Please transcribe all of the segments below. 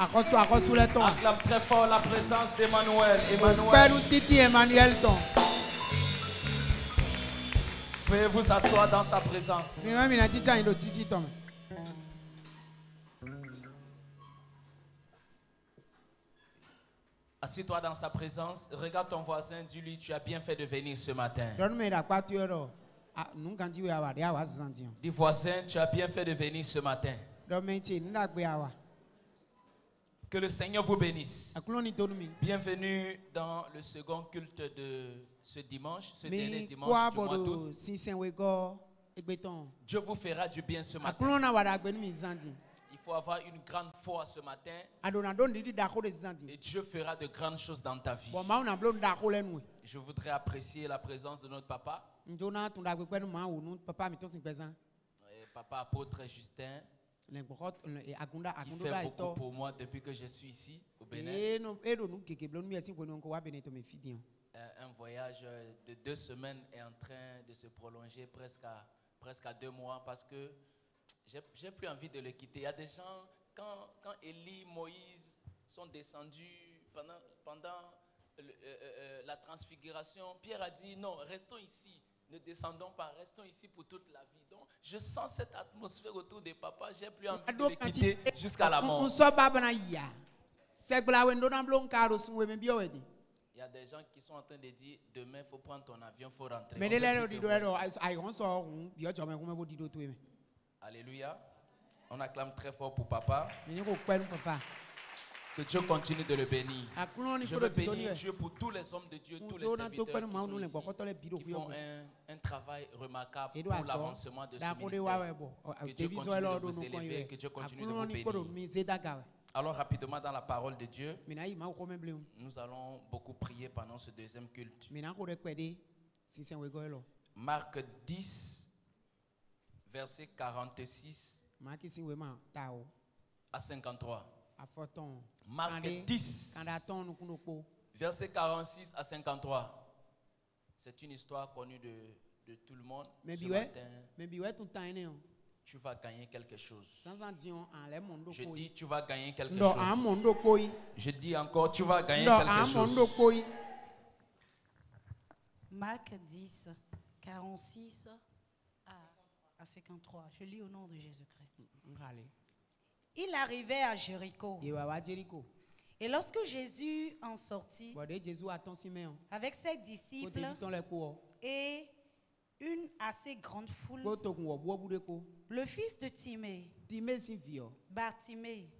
Acclame très fort la présence d'Emmanuel. Veuillez vous asseoir dans sa présence. Assis-toi dans sa présence. Regarde ton voisin. Dis-lui, tu as bien fait de venir ce matin. Dis voisin, tu as bien fait de venir ce matin. Que le Seigneur vous bénisse. Bienvenue dans le second culte de ce dimanche, ce dernier dimanche du mois d'août. Dieu vous fera du bien ce matin. Il faut avoir une grande foi ce matin. Et Dieu fera de grandes choses dans ta vie. Je voudrais apprécier la présence de notre papa. Papa apôtre Justin. Qui fait beaucoup pour moi depuis que je suis ici au Bénin. Un voyage de 2 semaines est en train de se prolonger presque à 2 mois parce que j'ai plus envie de le quitter. Il y a des gens, quand Élie, Moïse sont descendus pendant la transfiguration, Pierre a dit non, restons ici. Ne descendons pas, restons ici pour toute la vie. Donc, je sens cette atmosphère autour des papas. J'ai plus envie de les quitter jusqu'à la mort. Il y a des gens qui sont en train de dire demain, il faut prendre ton avion, il faut rentrer. Alléluia. On acclame très fort pour papa. Que Dieu continue de le bénir. Je veux bénir Dieu pour tous les hommes de Dieu, tous les serviteurs qui font un travail remarquable pour l'avancement de ce ministère. Que Dieu continue de vous élever, que Dieu continue de vous bénir. Alors rapidement dans la parole de Dieu, nous allons beaucoup prier pendant ce deuxième culte. Marc 10, verset 46 à 53. Marc 10, verset 46 à 53. C'est une histoire connue de tout le monde. Ce matin, tu vas gagner quelque chose. Je dis, tu vas gagner quelque chose. Je dis encore, tu vas gagner quelque chose. Marc 10, 46 à 53. Je lis au nom de Jésus-Christ. Il arrivait à Jéricho. Et lorsque Jésus en sortit avec ses disciples et une assez grande foule, le fils de Timée, Bartimée,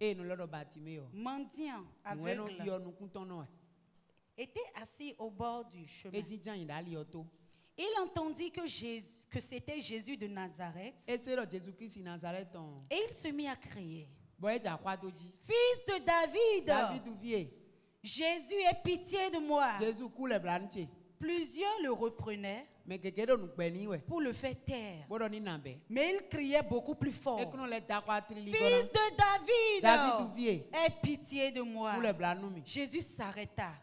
mendiant aveugle, était assis au bord du chemin. Il entendit que c'était Jésus de Nazareth et il se mit à crier: Fils de David, Jésus, aie pitié de moi. Plusieurs le reprenaient pour le faire taire. Mais il criait beaucoup plus fort: Fils de David, aie pitié de moi. Jésus s'arrêta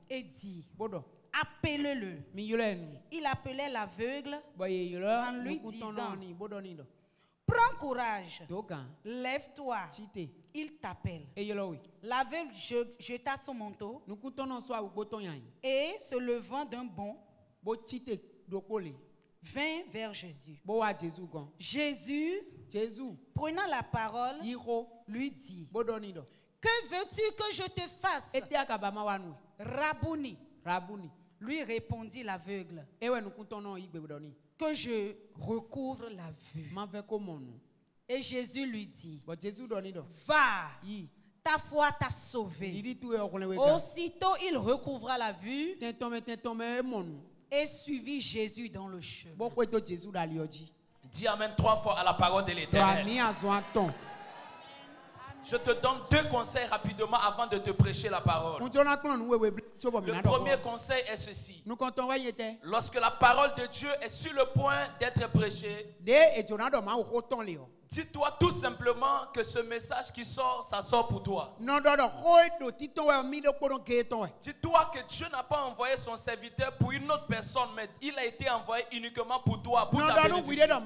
et dit: appelez-le. Il appelait l'aveugle en lui disant: prends courage, lève-toi, il t'appelle. L'aveugle jeta son manteau et se levant d'un bond, vint vers Jésus. Jésus, prenant la parole, lui dit: que veux-tu que je te fasse? Rabouni. Lui répondit l'aveugle: que je recouvre la vue. Et Jésus lui dit: va, ta foi t'a sauvé. Aussitôt il recouvra la vue et suivit Jésus dans le chemin. Dis amen 3 fois à la parole de l'Éternel. Je te donne 2 conseils rapidement avant de te prêcher la parole. Le premier conseil est ceci. Lorsque la parole de Dieu est sur le point d'être prêchée, Dis-toi tout simplement que ce message qui sort, ça sort pour toi. Dis-toi que Dieu n'a pas envoyé son serviteur pour une autre personne, mais il a été envoyé uniquement pour toi, pour ta bénédiction.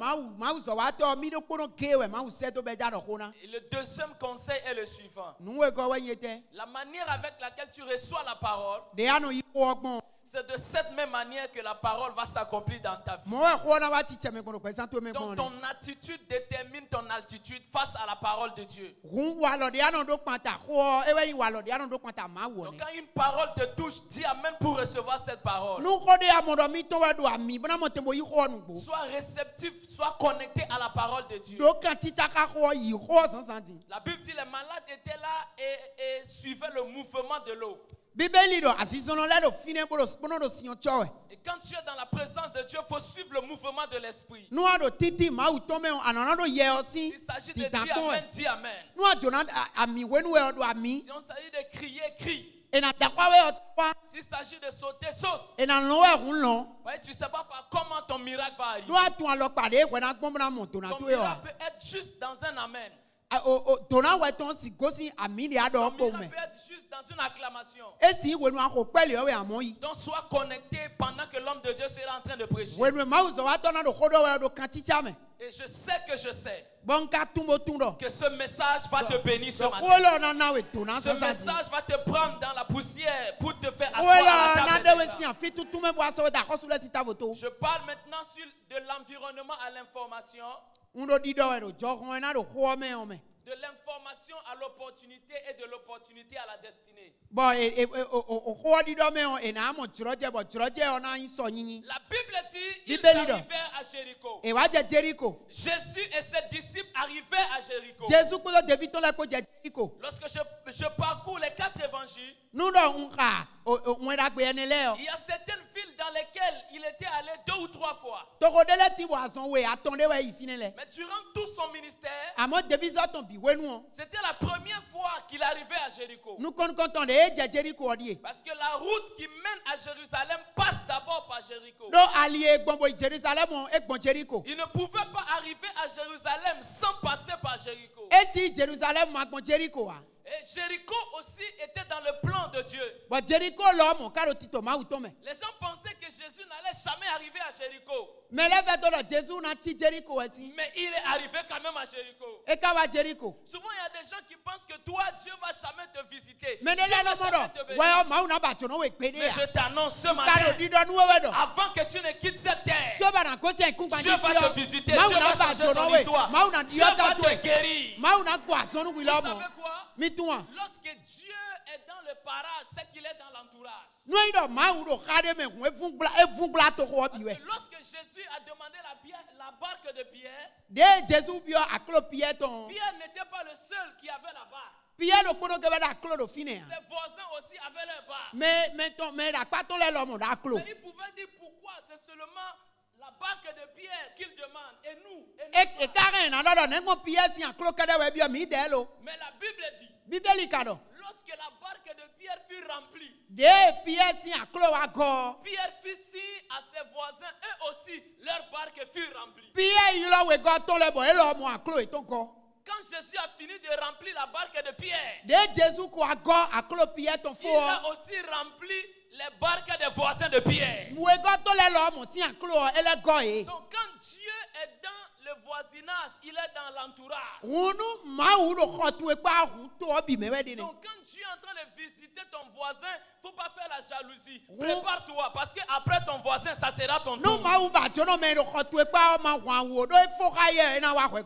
Et le deuxième conseil est le suivant. La manière avec laquelle tu reçois la parole, c'est de cette même manière que la parole va s'accomplir dans ta vie. Donc ton attitude détermine ton altitude face à la parole de Dieu. Donc quand une parole te touche, dis amen pour recevoir cette parole. Sois réceptif, sois connecté à la parole de Dieu. La Bible dit les malades étaient là et suivaient le mouvement de l'eau. Et quand tu es dans la présence de Dieu, il faut suivre le mouvement de l'esprit. S'il s'agit de dire amen, dis amen. Si on s'agit de crier, crie. S'il s'agit de sauter, saute. Ouais, tu ne sais pas comment ton miracle va arriver. Ton miracle peut être juste dans un amen. Ton miracle peut être juste dans une acclamation. Donc sois connecté pendant que l'homme de Dieu sera en train de prêcher. Et je sais que ce message va te bénir ce matin. Ce message va te prendre dans la poussière pour te faire asseoir à la table. Je parle maintenant de l'environnement à l'information. De l'information à l'opportunité et de l'opportunité à la destinée. La Bible dit ils arrivèrent à Jéricho. Jésus et ses disciples arrivaient à Jéricho. Lorsque je parcours les 4 évangiles, il y a certaines villes dans lesquelles il était allé 2 ou 3 fois. Mais durant tout son ministère, c'était la première fois qu'il arrivait à Jéricho. Parce que la route qui mène à Jérusalem passe d'abord par Jéricho. Il ne pouvait pas arriver à Jérusalem sans passer par Jéricho. Et Jéricho aussi était dans le plan de Dieu. Les gens pensaient que Jésus n'allait jamais arriver à Jéricho. Mais il est arrivé quand même à Jéricho. Souvent il y a des gens qui pensent que toi, Dieu va jamais te visiter. Mais je t'annonce ce matin, avant que tu ne quittes cette terre, Dieu va te visiter, Dieu va changer ton histoire, Dieu va te guérir. Vous savez quoi? Lorsque Dieu est dans le parage, c'est qu'il est dans l'entourage. Lorsque Jésus a demandé la barque de Pierre, Pierre n'était pas le seul qui avait la barque. Ses voisins aussi avaient leur barque. Mais il pouvait dire pourquoi c'est seulement la barque de Pierre qu'il demande et nous. Mais la Bible dit, lorsque la barque de Pierre fut remplie, Pierre fit signe à ses voisins, eux aussi, leur barque fut remplie. Quand Jésus a fini de remplir la barque de Pierre, il a aussi rempli les barques des voisins de Pierre. Donc quand Dieu est dans le voisinage, il est dans l'entourage. Donc quand Dieu est en train de visiter ton voisin, il ne faut pas faire la jalousie. Prépare-toi parce qu'après ton voisin, ça sera ton tour.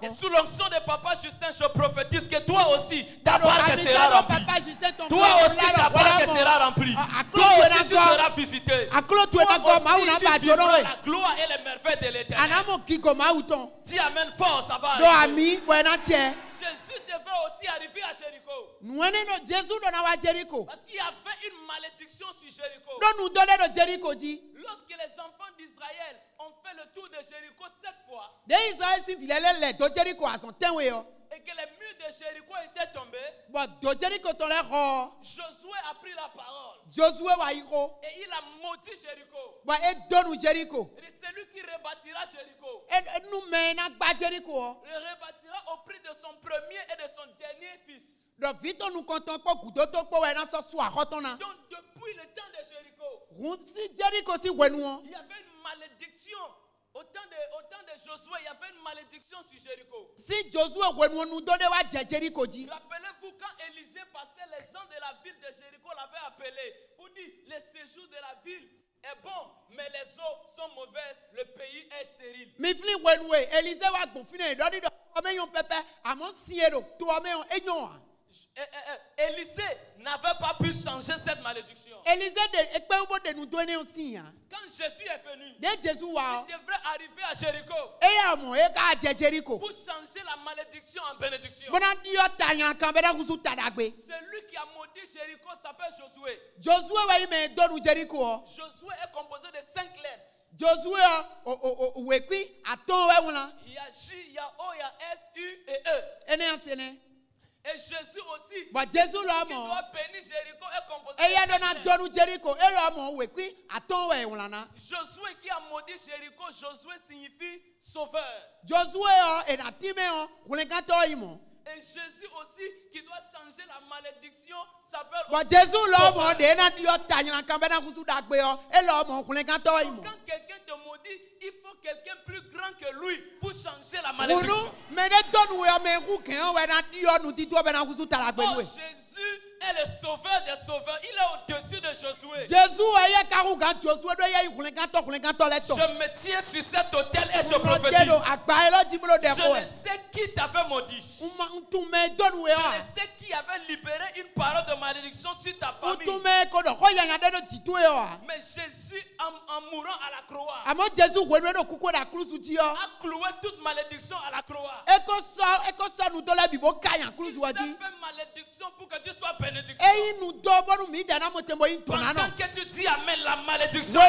Et sous l'onction de Papa Justin, je prophétise que toi aussi, ta barque sera remplie. Toi aussi, ta barque sera remplie. Toi aussi, tu seras visité. Toi aussi, tu vivras la gloire et les merveilles de l'Éternel. Dis amen fort, ça va arriver. Jésus devait aussi arriver à Jéricho. Parce qu'il y avait une malédiction sur Jéricho. Lorsque les enfants d'Israël ont fait le tour de Jéricho 7 fois, et et que les murs de Jéricho étaient tombés, Josué a pris la parole. Et il a maudit Jéricho. Et c'est lui qui rebâtira Jéricho. Il rebâtira au prix de son premier et de son dernier fils. Donc depuis le temps de Jéricho, il y avait une malédiction. Au temps de Josué, il y avait une malédiction sur Jéricho. Rappelez-vous quand Élisée passait, les gens de la ville de Jéricho l'avaient appelé pour dire le séjour de la ville est bon, mais les eaux sont mauvaises, le pays est stérile. Élisée n'avait pas pu changer cette malédiction. Quand Jésus est venu, il devrait arriver à Jéricho pour changer la malédiction en bénédiction. Celui qui a maudit Jéricho s'appelle Josué. Josué est composé de 5 lettres. Il y a J, il y a O, il y a S, U et E. Et Jésus aussi, qui doit bénir Jéricho, est composé de 5 lettres. Josué qui a maudit Jéricho, Josué signifie sauveur. Et Jésus aussi, qui doit changer la malédiction, s'appelle sauveur. Quand quelqu'un te maudit, il faut quelqu'un plus grand que lui pour changer la malédiction. Oh, Jésus est le sauveur des sauveurs. Il est au-dessus de Josué. Je me tiens sur cet autel et je prophétise. Je ne sais qui t'avait maudit. Je ne sais qui avait libéré une parole de malédiction sur ta famille. Mais Jésus, en mourant à la croix, a cloué toute malédiction à la croix. Il s'est fait malédiction pour que tu sois bénédiction. Pendant que tu dis amen, la malédiction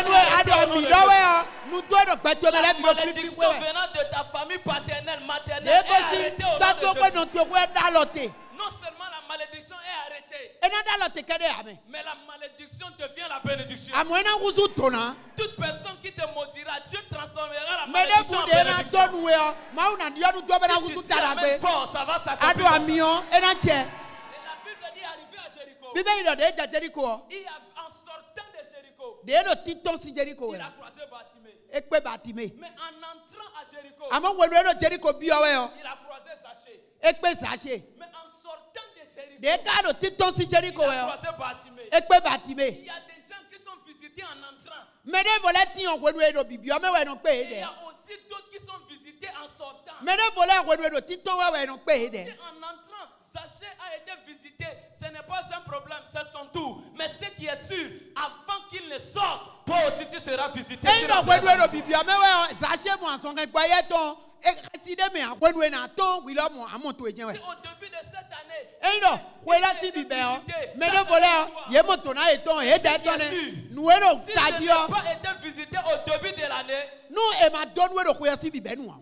venant de ta famille paternelle, maternelle est arrêtée au nom de Jésus. Non seulement la malédiction est arrêtée, mais la malédiction devient la bénédiction. Toute personne qui te maudira, Dieu transformera la malédiction en bénédiction. Si tu dis amen fort, ça va s'accomplir. Et la Bible dit arriver à Jéricho. En sortant de Jéricho, il a croisé Bartimée. Mais en entrant à Jéricho, il a croisé Zachée. Mais en sortant de Jéricho, il a croisé Bartimée. Il y a des gens qui sont visités en entrant. Il y a aussi d'autres qui sont visités en sortant. En entrant, Zachée a été visité. Ce n'est pas un problème, c'est son tour. Mais ce qui est sûr, avant qu'il ne sorte, toi aussi tu seras visité. C'est au début de cette année. Si je n'ai pas été visité au début de l'année,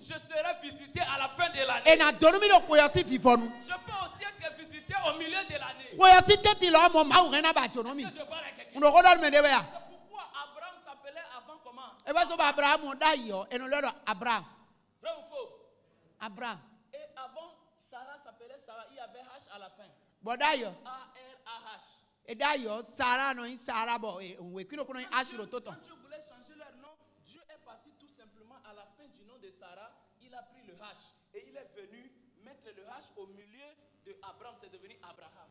je serai visité à la fin de l'année. Je peux aussi être visité au milieu de l'année. Est-ce que je parle à quelqu'un? C'est pourquoi Abraham s'appelait avant comment? Vrai ou faux? Abraham. Et avant, Sarah s'appelait Sarah. Il y avait H à la fin. S-A-R-A-H. Quand Dieu voulait changer leur nom, Dieu est parti tout simplement à la fin du nom de Sarah. Il a pris le H et il est venu mettre le H au milieu de Abraham. C'est devenu Abraham.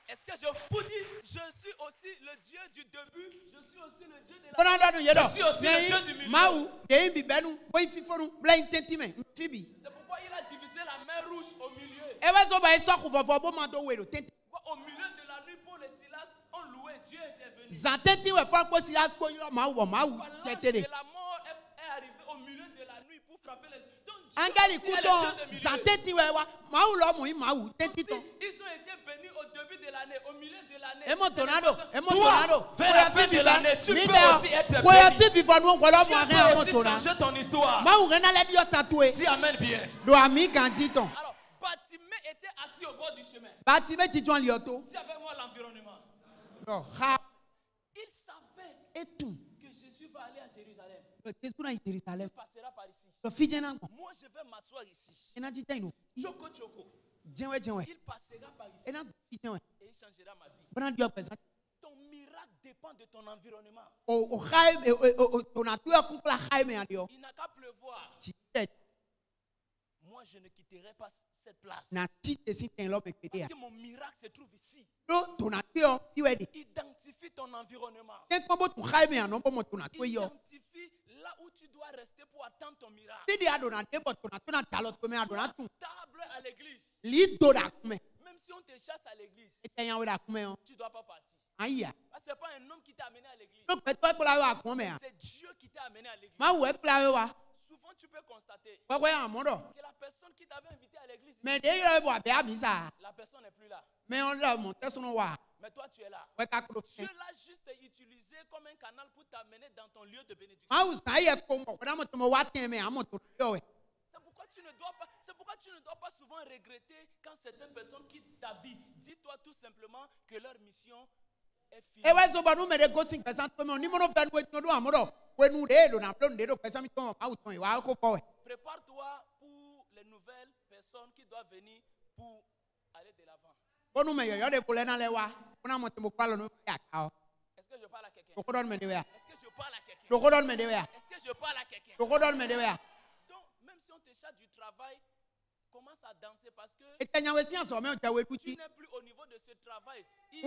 Est-ce que je peux dire, je suis aussi le Dieu du début, je suis aussi le Dieu de la fin, je suis aussi le Dieu du milieu. C'est pourquoi il a divisé la mer rouge au milieu. Au milieu de la nuit, Paul et Silas ont loué, Dieu était venu. La mort est arrivée au milieu de la nuit pour frapper les... Donc, Angeli kuto zateti wewa mawu lo mu mawu teti ton. Ils ont été bénis au début de l'année, au milieu de l'année. Emo tornado. Vers la fin de l'année, tu peux aussi être béni. Dieu peut aussi changer ton histoire. Dis amen bien. Alors, Bartimée était assis au bord du chemin. Dis avec moi l'environnement. Il savait que Jésus va aller à Jérusalem. Il passera par ici. Moi, je vais m'asseoir ici. Choco, choco. Il passera par ici. Et il changera ma vie. Ton miracle dépend de ton environnement. Il n'a qu'à pleuvoir. Moi, je ne quitterai pas cette place. Parce que mon miracle se trouve ici. Identifie ton environnement. Identifie là où tu dois rester pour attendre ton miracle. Sois stable à l'église. Même si on te chasse à l'église, tu ne dois pas partir. Ce n'est pas un homme qui t'a amené à l'église. C'est Dieu qui t'a amené à l'église. Souvent, tu peux constater que la personne qui t'avait invité à l'église, la personne n'est plus là. Mais toi, tu es là. Dieu l'a juste utilisé comme un canal pour t'amener dans ton lieu de bénédiction. C'est pourquoi tu ne dois pas souvent regretter quand certaines personnes quittent ta vie. Dis-toi tout simplement que leur mission est finie. Prépare-toi pour les nouvelles personnes qui doivent venir pour aller de l'avant. Est-ce que je parle à quelqu'un? Est-ce que je parle à quelqu'un? Est-ce que je parle à quelqu'un? Donc, même si on te chasse du travail, commence à danser parce que tu n'es plus au niveau de ce travail. Il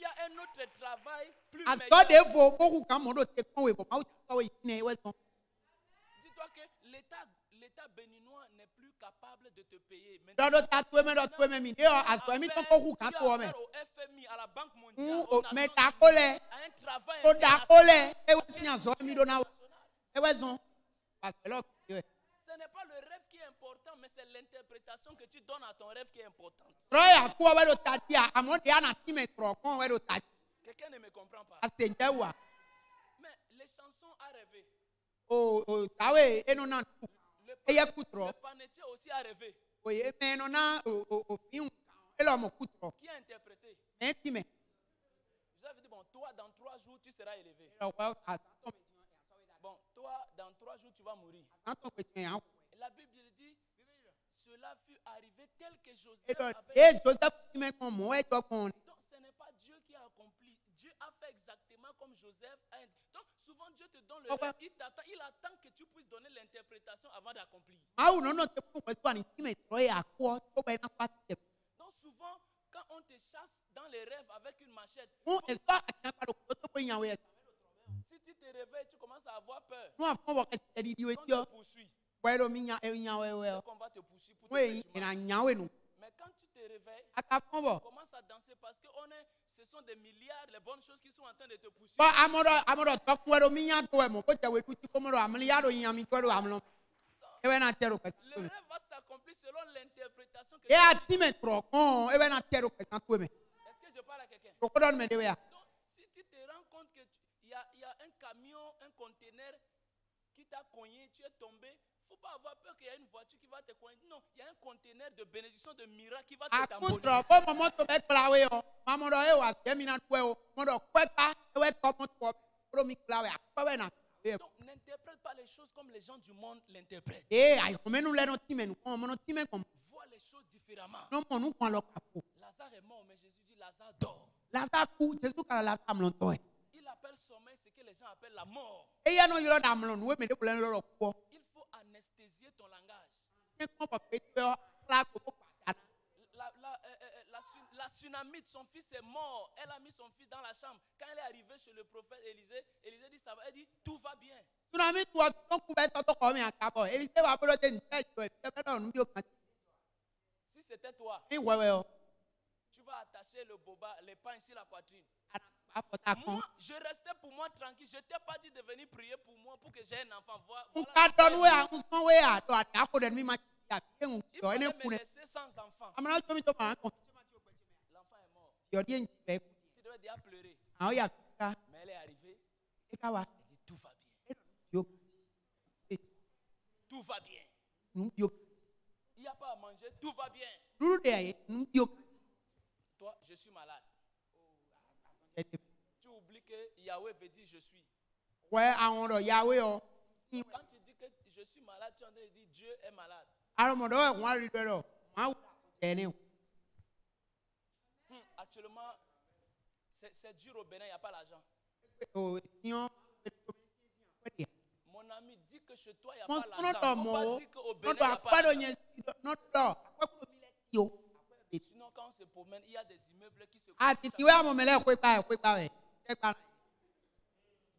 y a un autre travail plus meilleur. Dis-toi que l'État béninois n'est plus capable de te payer. Tu as affaire au FMI, à la Banque mondiale, aux Nations Unies, à un travail international. Ce n'est pas le rêve qui est important, mais c'est l'interprétation que tu donnes à ton rêve qui est importante. Quelqu'un ne me comprend pas. Mais les chansons à rêver. Le panetier aussi a rêvé. Qui a interprété? Je avais dit, bon, toi, dans 3 jours, tu seras élevé. Bon, toi, dans 3 jours, tu vas mourir. La Bible dit, cela fut arrivé tel que Joseph avait... Donc, ce n'est pas Dieu qui a accompli. Dieu a fait exactement comme Joseph a... Donc, souvent, Dieu te donne le rêve. Il attend que tu puisses donner l'interprétation avant d'accomplir. Donc, souvent, quand on te chasse dans les rêves avec une machette, si tu te réveilles, tu commences à avoir peur. On te poursuit. C'est qu'on va te poursuivre pour te faire du mal. Mais quand tu te réveilles, commence à danser parce que ce sont des milliards, les bonnes choses qui sont en train de te poursuivre. Le rêve va s'accomplir selon l'interprétation que tu as. Est-ce que je parle à quelqu'un? Donc, si tu te rends compte qu'il y a un camion, un conteneur qui t'a cogné, tu es tombé, il ne faut pas avoir peur qu'il y ait une voiture qui va te cogner. Non, il y a un conteneur de bénédiction, de miracle qui va te tamponner. Donc, n'interprète pas les choses comme les gens du monde l'interprètent. Vois les choses différemment. Lazare est mort, mais Jésus dit Lazare dort. Il appelle sommeil ce que les gens appellent la mort. Il faut anesthésier ton langage. La Sunamite, son fils est mort. Elle a mis son fils dans la chambre. Quand elle est arrivée chez le prophète Élisée, Élisée dit ça va. Elle dit tout va bien. Si c'était toi, tu vas attacher le boba, les pains ici la poitrine. Moi, je restais pour moi tranquille. Je t'ai pas dit de venir prier pour moi pour que j'ai un enfant. Il Voilà fallait l'affaire. Il fallait me me laisser sans enfant. L'enfant L'enfant est mort. Tu devais déjà pleurer. Mais elle est arrivée. Elle dit tout va bien. Tout va bien. Il n'y a pas à manger. Tout va bien. Toi, je suis malade. Tu oublies que Yahweh veut dire je suis. Quand tu dis que je suis malade, tu es en train de dire Dieu est malade. Actuellement, c'est dur au Bénin, il n'y a pas l'argent. Mon ami dit que chez toi, il n'y a pas l'argent. Il ne faut pas dire qu'au Bénin, il n'y a pas l'argent. Sinon, quand on se promène, il y a des immeubles qui se construisent.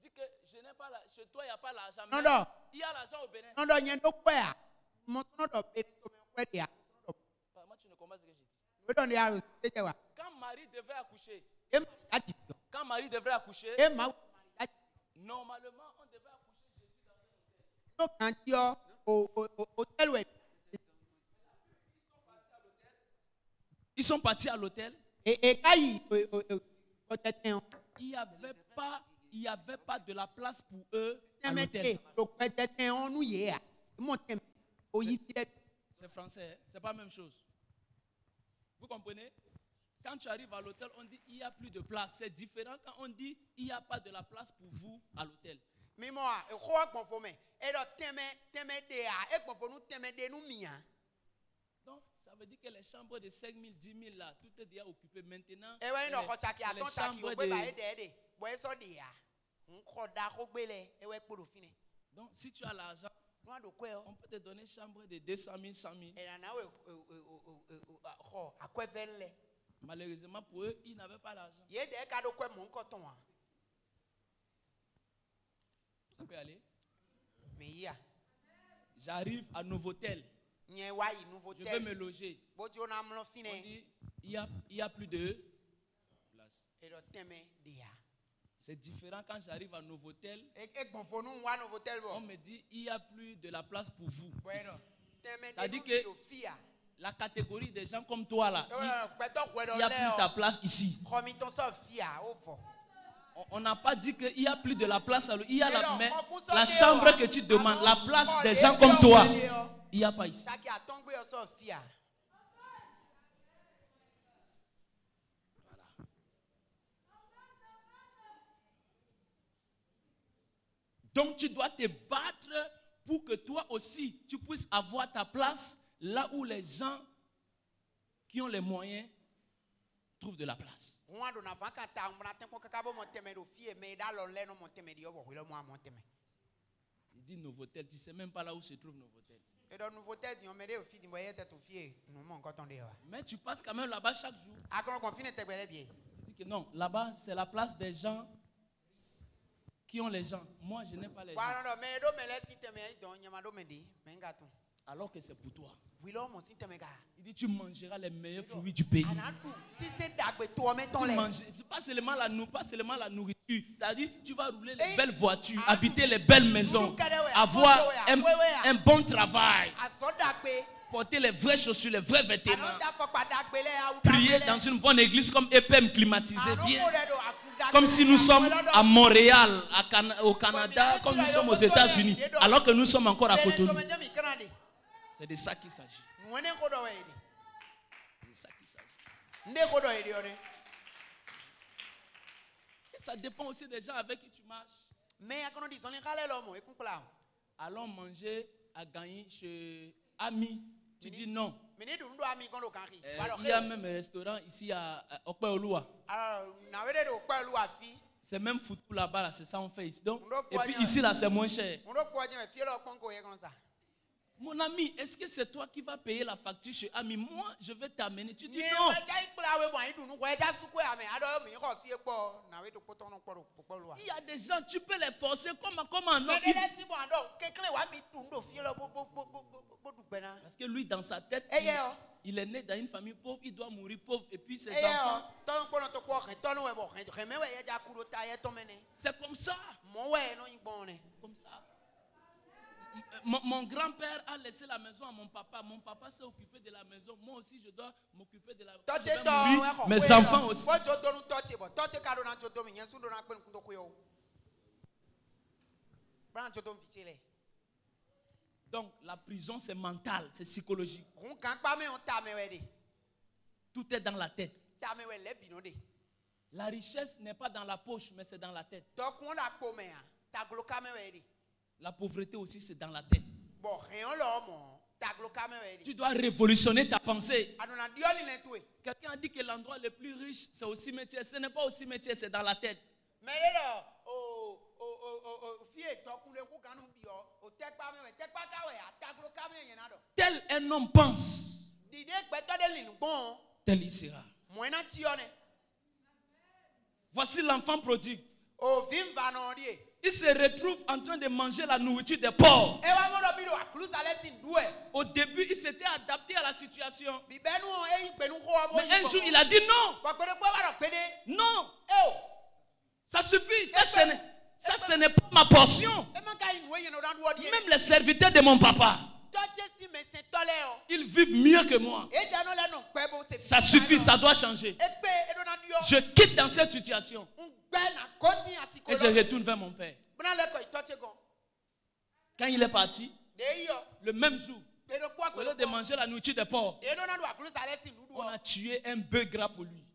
Dis que je n'ai pas chez toi, il n'y a pas l'argent. Mais il y a l'argent au Bénin. Moi, tu ne comprends pas ce que j'ai dit. Quand Marie devait accoucher, normalement, on devait accoucher Jésus dans un hôtel. Ils sont partis à l'hôtel. Il n'y avait pas de la place pour eux à l'hôtel. C'est français, hein? C'est pas la même chose. Vous comprenez? Quand tu arrives à l'hôtel, on dit il n'y a plus de place. C'est différent quand on dit il n'y a pas de la place pour vous à l'hôtel. Donc, ça veut dire que les chambres de 5 000, 10 000 là, tout est déjà occupé maintenant. Les chambres Donc, si tu as l'argent, on peut te donner une chambre de 200 000, 100 000. Malheureusement pour eux, ils n'avaient pas l'argent. Ça peut aller. J'arrive à Novotel. Je veux me loger. On dit, il y a plus de place. C'est différent quand j'arrive à Novotel. On me dit, il n'y a plus de la place pour vous. C'est-à-dire que la catégorie des gens comme toi là, il n'y a plus ta place ici. On n'a pas dit qu'il n'y a plus de la place. Il y a mais la chambre que tu demandes, la place des gens comme toi, il n'y a pas ici. Voilà. Donc tu dois te battre pour que toi aussi, tu puisses avoir ta place là où les gens qui ont les moyens trouvent de la place. Il dit Novotel, tu ne sais même pas là où se trouve Novotel. Mais tu passes quand même là-bas chaque jour. Il dit que non, là-bas c'est la place des gens qui ont les gens. Moi je n'ai pas les gens. Alors que c'est pour toi. Il dit tu mangeras les meilleurs fruits du pays. Tu manges, pas seulement la nourriture. C'est-à-dire tu vas rouler les belles voitures, habiter les belles maisons, avoir un bon travail, porter les vraies chaussures, les vrais vêtements, prier dans une bonne église comme EPM climatisée bien. Comme si nous sommes à Montréal, au Canada, comme nous sommes aux États-Unis, alors que nous sommes encore à Cotonou. C'est de ça qu'il s'agit. C'est de ça qu'il s'agit. Et ça dépend aussi des gens avec qui tu marches. Allons manger à Gagny chez Ami. Tu dis non. Il y a même un restaurant ici à Okpeolua. C'est même foutu là-bas, là, c'est ça on fait ici. Donc, et puis ici, là, c'est moins cher. Mon ami, est-ce que c'est toi qui vas payer la facture chez Ami? Moi, je vais t'amener. Tu dis non. Il y a des gens, tu peux les forcer comment non. Parce que lui, dans sa tête, il est né dans une famille pauvre, il doit mourir pauvre. Et puis ses enfants. C'est comme ça. Comme ça. Mon grand-père a laissé la maison à mon papa. Mon papa s'est occupé de la maison. Moi aussi, je dois m'occuper de la maison. Mes enfants aussi. Donc, la prison, c'est mental, c'est psychologique. Tout est dans la tête. La richesse n'est pas dans la poche, mais c'est dans la tête. La pauvreté aussi, c'est dans la tête. Tu dois révolutionner ta pensée. Quelqu'un a dit que l'endroit le plus riche, c'est au cimetière. Ce n'est pas au cimetière, c'est dans la tête. Tel un homme pense, tel il sera. Voici l'enfant prodigue. Il se retrouve en train de manger la nourriture des porcs. Au début, il s'était adapté à la situation. Mais un jour, il a dit non. Non. Ça suffit. Ça, ce n'est pas ma portion. Même les serviteurs de mon papa, ils vivent mieux que moi. Ça suffit, ça doit changer. Je quitte dans cette situation. Et je retourne vers mon père. Quand il est parti, le même jour, au lieu de manger la nourriture des porcs, on a tué un bœuf gras pour lui.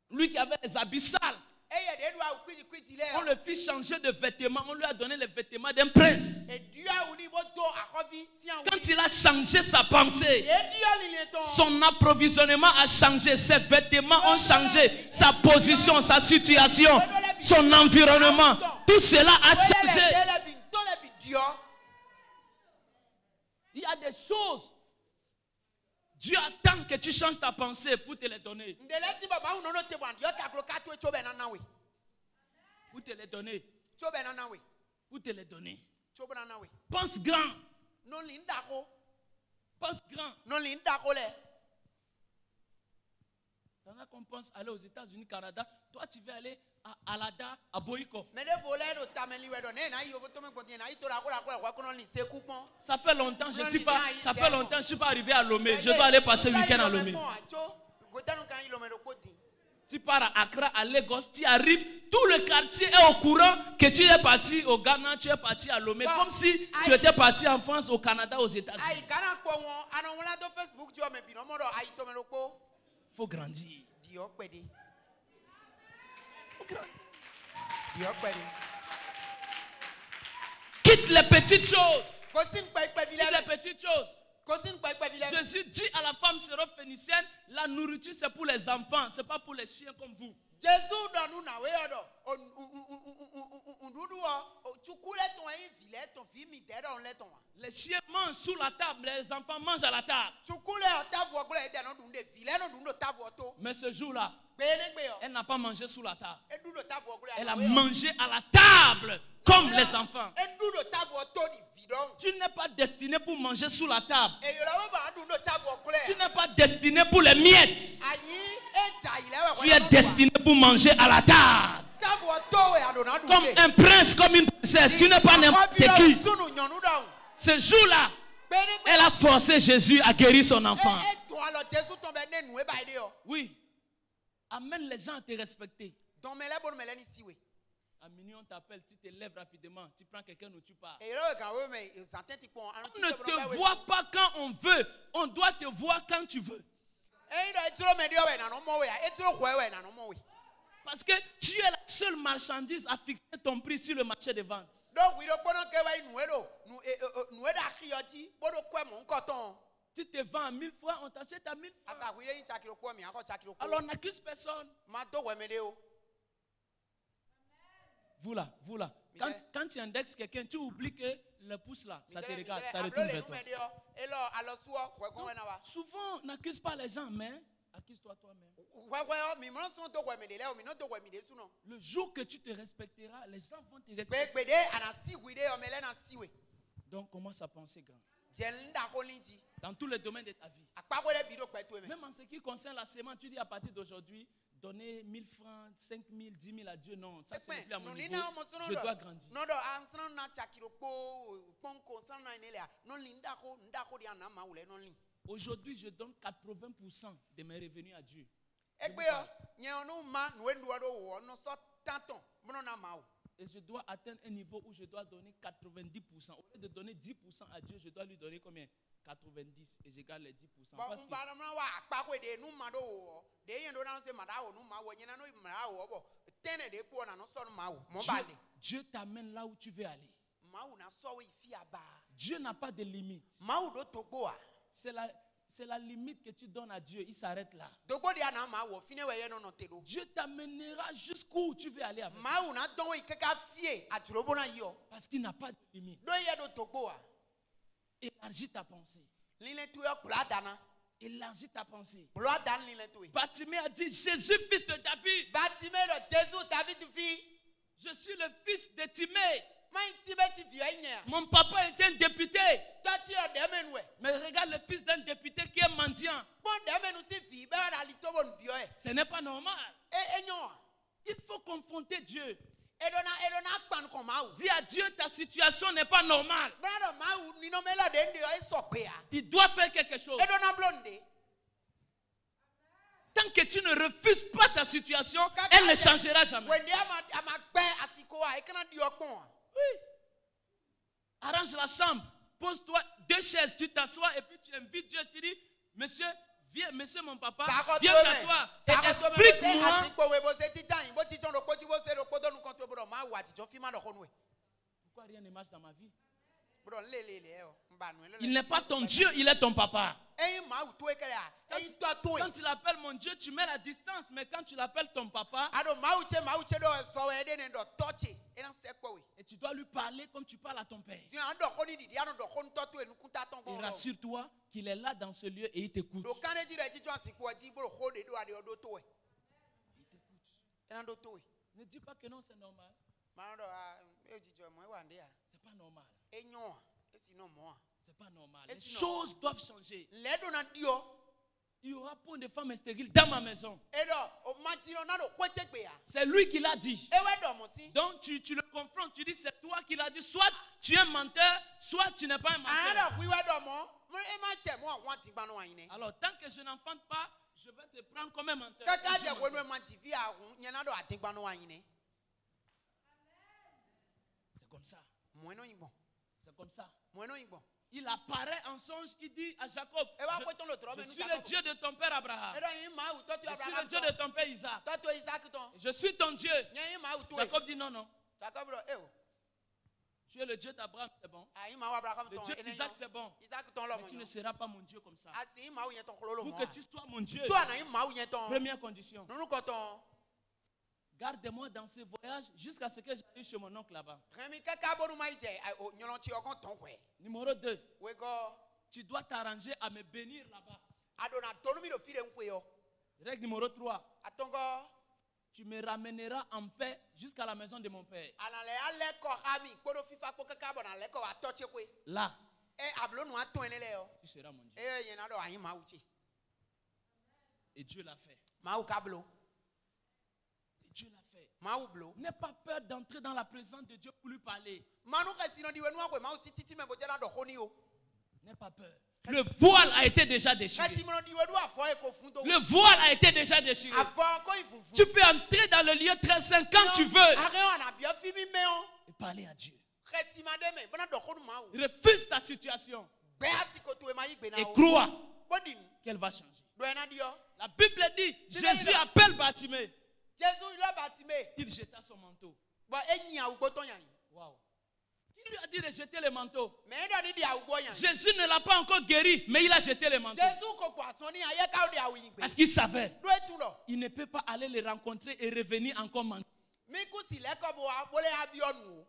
Lui qui avait les habits sales, on le fit changer de vêtements. On lui a donné les vêtements d'un prince. Quand il a changé sa pensée, son approvisionnement a changé. Ses vêtements ont changé. Sa position, sa situation, son environnement. Tout cela a changé. Il y a des choses. Dieu attend que tu changes ta pensée pour te les donner. Pour te les donner. Pour te les donner. Pense grand. Pense grand. Pendant qu'on pense aller aux États-Unis, Canada, toi tu veux aller à Alada, à Boyko. Ça fait longtemps, je suis pas. Ça fait longtemps, je suis pas arrivé à Lomé. Je dois aller passer le week-end à Lomé. Tu pars à Accra, à Lagos, tu arrives, tout le quartier est au courant que tu es parti au Ghana, tu es parti à Lomé, comme si tu étais parti en France, au Canada, aux États-Unis. Il faut grandir. Quitte les petites choses. Quitte les petites choses. Jésus dit à la femme syrophénicienne, la nourriture c'est pour les enfants, c'est pas pour les chiens comme vous. Les chiens mangent sous la table, les enfants mangent à la table. Mais ce jour-là, elle n'a pas mangé sous la table. Elle a mangé à la table comme les enfants. Tu n'es pas destiné pour manger sous la table. Tu n'es pas destiné pour les miettes. Tu es destiné pour manger à la table. Comme un prince, comme une princesse. Tu n'es pas n'importe qui. Ce jour-là, elle a forcé Jésus à guérir son enfant. Oui. Amène les gens à te respecter. À minuit, on t'appelle, tu te lèves rapidement, tu prends quelqu'un où tu pars. On ne te voit pas quand on veut, on doit te voir quand tu veux. Parce que tu es la seule marchandise à fixer ton prix sur le marché de vente. Tu te vends à 1000 francs, on t'achète à 1000 francs. Alors on n'accuse personne. vous là. Quand tu indexes quelqu'un, tu oublies que le pouce là, ça te regarde, ça retourne vers toi. Donc, souvent, n'accuse pas les gens, mais accuse-toi toi-même. Le jour que tu te respecteras, les gens vont te respecter. Donc, commence à penser grand. Dans tous les domaines de ta vie. Même en ce qui concerne la sémence, tu dis à partir d'aujourd'hui, donner 1000 francs, 5000, 10 000 à Dieu. Non, ça c'est plus à mon niveau. Je dois grandir. Aujourd'hui, je donne 80% de mes revenus à Dieu. Et je dois atteindre un niveau où je dois donner 90%. Au lieu de donner 10% à Dieu, je dois lui donner combien? 90. Et je garde les 10%. Parce que Dieu t'amène là où tu veux aller. Dieu n'a pas de limite. C'est la limite que tu donnes à Dieu. Il s'arrête là. Dieu t'amènera jusqu'où tu veux aller avec. Parce qu'il n'a pas de limite. Élargis ta pensée. Élargis ta pensée. Bartimée a dit, Jésus, fils de David. Je suis le fils de Timée. Mon papa était un député. Mais regarde le fils d'un député qui est mendiant. Ce n'est pas normal. Il faut confronter Dieu. Dis à Dieu, ta situation n'est pas normale. Il doit faire quelque chose. Tant que tu ne refuses pas ta situation, elle ne changera jamais. Oui. Arrange la chambre. Pose-toi 2 chaises, tu t'assois et puis tu invites Dieu. Tu dis, monsieur, viens, monsieur mon papa, viens t'asseoir et explique-moi. Pourquoi rien ne marche dans ma vie? Il n'est pas ton Dieu, il est ton papa. Quand tu l'appelles mon Dieu, tu mets la distance. Mais quand tu l'appelles ton papa, et tu dois lui parler comme tu parles à ton père. Et rassure-toi qu'il est là dans ce lieu et il t'écoute. Ne dis pas que non, c'est normal. C'est pas normal. C'est pas normal. Les choses doivent changer. Il y aura point de femmes stériles dans ma maison. C'est lui qui l'a dit. Donc tu le confrontes, tu dis c'est toi qui l'as dit. Soit tu es un menteur, soit tu n'es pas un menteur. Alors tant que je n'enfante pas, je vais te prendre comme un menteur. C'est comme ça. C'est comme ça. Il apparaît en songe, il dit à Jacob, je suis le Dieu de ton père Abraham. Je suis le Dieu de ton père Isaac. Je suis ton Dieu. Jacob dit non. Tu es le Dieu d'Abraham, c'est bon. Le Dieu d'Isaac, c'est bon. Mais tu ne seras pas mon Dieu comme ça. Pour que tu sois mon Dieu, première condition. Garde-moi dans ce voyage jusqu'à ce que j'arrive chez mon oncle là-bas. Numéro 2. Tu dois t'arranger à me bénir là-bas. Règle numéro 3. Tu me ramèneras en paix jusqu'à la maison de mon père. Là, tu seras mon Dieu. Et Dieu l'a fait. Dieu l'a fait. N'aie pas peur d'entrer dans la présence de Dieu pour lui parler. N'aie pas peur. Le voile a été déjà déchiré. Le voile a été déjà déchiré. Tu peux entrer dans le lieu très saint quand tu veux et parler à Dieu. Refuse ta situation et crois qu'elle va changer. La Bible dit, Jésus appelle Bartimée. Il jeta son manteau. Wow. Qui lui a dit de jeter le manteau? Jésus ne l'a pas encore guéri, mais il a jeté le manteau. Parce qu'il savait, il ne peut pas aller le rencontrer et revenir encore mentir. miku si le ko bo abole abionu.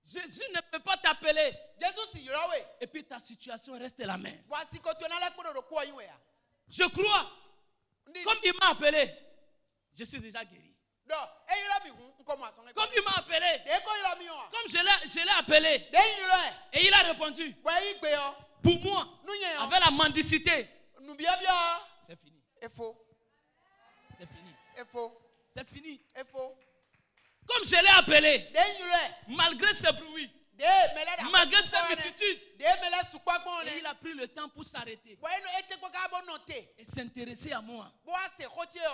Jésus ne peut pas t'appeler. Jésus si yoro we. Et puis ta situation reste la même. Voici ko to na le ko do ko yin we ya. Je crois. Comme il m'a appelé, je suis déjà guéri. Do e yoro mi hun ko mo ason e. Comme il m'a appelé, De ko yoro mi o. comme je l'ai appelé, De yoro e. et il a répondu. Bo yi gbe yo. Pour moi, Nu yen yo. avec la mendicité, Nu bia bia. c'est fini. E faux. C'est fini. E faux. C'est fini. E faux. Comme je l'ai appelé, De yoro e. malgré ce bruit, De mele da. malgré cette multitude, De mele su kwa gbon et il ne. a pris le temps pour s'arrêter Bo eno ete ko ka bo noter. et s'intéresser à moi. Bo ase khotie yo.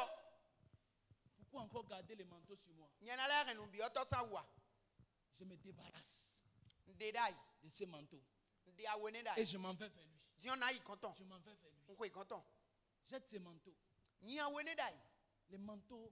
Pourquoi encore garder les manteaux sur moi? Nyana la renu bi oto san wa. Je me débarrasse De dai. de ces manteaux De awone et dai. je m'en vais vers lui. Dion na yi content. Je m'en vais vers lui. On ko yi content. Jette ces manteaux, Ni awone dai. les manteaux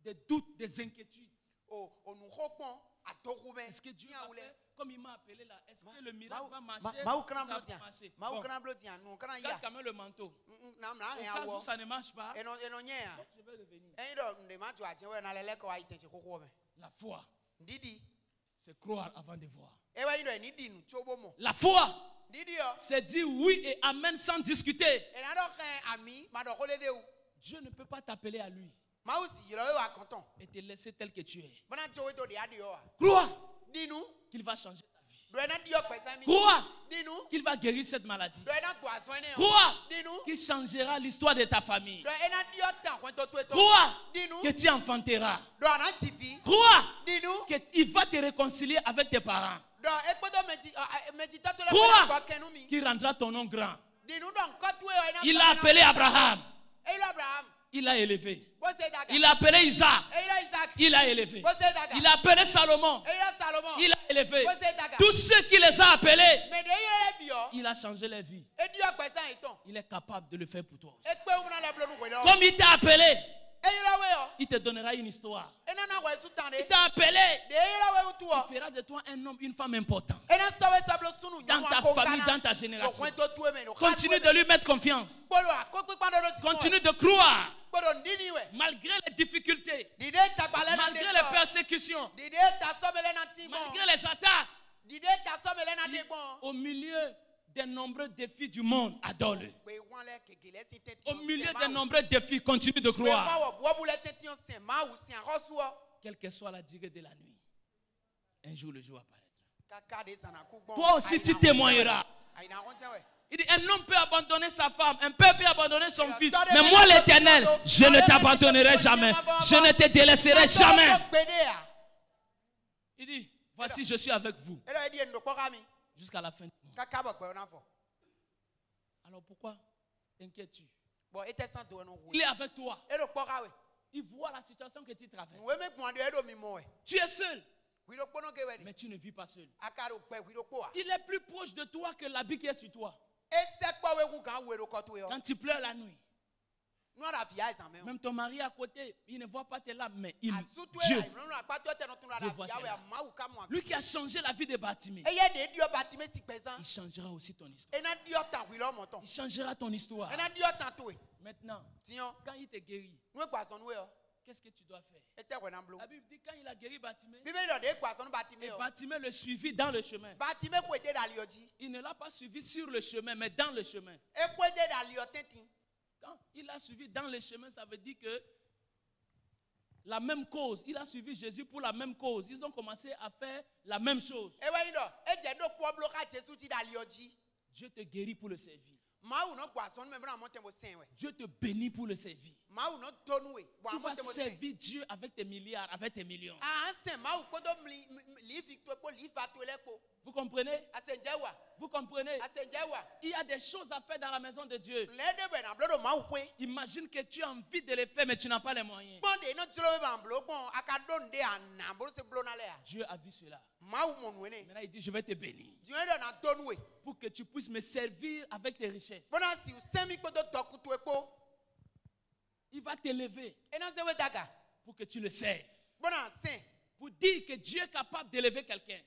des doutes, des inquiétudes. O onu khopon atokube. Est-ce que Dieu Si va awule. faire comme il m'a appelé là? Est-ce que le miracle va marcher? Ma Ça kana va blotian. marcher. Ma Bon, kana blotian. Non kana ya. garde quand même le manteau. Na na Au hen cas où awo. ça ne marche pas, Eno nye ya. je vais revenir. En do nde ma tu atie we na lele ko ayi tenche koko me. La foi, Didi. c'est croire avant de voir. E we ndo ni dinu chobo mo. La foi, Didi yo. c'est dire oui et amen sans discuter. E na do kan ami ma do kole de ou. Dieu ne peut pas t'appeler à lui Ma aussi yoro we wa content. et te laisser tel que tu es. Bona chowe to de adi yo. Crois Dinu. qu'il va changer ta vie. Do na dio pesa mi. Crois Dinu. qu'il va guérir cette maladie. Do na gwa so ne. Crois Dinu. qu'il changera l'histoire de ta famille. Do na dio tan kwen to to. Crois Dinu. que tu enfanteras. Do na tifi. Crois Dinu. qu'il va te réconcilier avec tes parents. Do ekpodo meji to to le Crois ko kenu mi. qu'il rendra ton nom grand. Dinu don kotwe o na. Il a appelé Abraham. E lo Abraham. Il a élevé. Bo se daga. Il a appelé Isaac. E lo Isaac. Il a élevé. Bo se daga. Il a appelé Salomon. E lo Salomon. Il a élevé. Bo se daga. Tous ceux qui les a appelés, Me de ye bi yo. il a changé leur vie. E dio pesa iton. Il est capable de le faire pour toi aussi. E pe umna le blonu kwe do. Comme il t'a appelé, E lo we yo. il te donnera une histoire. E na na we su tande. Il t'a appelé, De lo we utu o. il fera de toi un homme, une femme importante. E na sawe sablo sunu Dans ta famille, dans ta génération. Continue de lui mettre confiance. Continue de croire. Malgré les difficultés, malgré les persécutions, malgré les attaques, au milieu des nombreux défis du monde, adore-le. Au milieu des nombreux défis, continue de croire. Quelle que soit la durée de la nuit, un jour le jour apparaîtra. Toi aussi tu témoigneras. Il dit, un homme peut abandonner sa femme, un père peut abandonner son fils. Mais moi l'Éternel, je ne t'abandonnerai jamais. Je ne te délaisserai jamais. Il dit, voici je suis avec vous jusqu'à la fin du monde. Alors pourquoi t'inquiètes-tu? Il est avec toi. Il voit la situation que tu traverses. Tu es seul, mais tu ne vis pas seul. Il est plus proche de toi que l'habit qui est sur toi. Quand tu pleures la nuit, même ton mari à côté, il ne voit pas tes larmes, mais Dieu voit tes larmes. Lui qui a changé la vie de Bartimée, il changera aussi ton histoire. Il changera ton histoire. Maintenant, quand il te guérit, qu'est-ce que tu dois faire? La Bible dit quand il a guéri Bartimée, et Bartimée le suivit dans le chemin. Il ne l'a pas suivi sur le chemin, mais dans le chemin. Quand il a suivi dans le chemin, ça veut dire que la même cause. Il a suivi Jésus pour la même cause. Ils ont commencé à faire la même chose. Dieu te guérit pour le servir. Dieu te bénit pour le servir. Tu vas servir Dieu avec tes milliards, avec tes millions. Vous comprenez? Vous comprenez? Il y a des choses à faire dans la maison de Dieu. Imagine que tu as envie de les faire, mais tu n'as pas les moyens. Dieu a vu cela. Maintenant, il dit, je vais te bénir pour que tu puisses me servir avec tes richesses. Il va t'élever pour que tu le serves. Pour dire que Dieu est capable d'élever quelqu'un.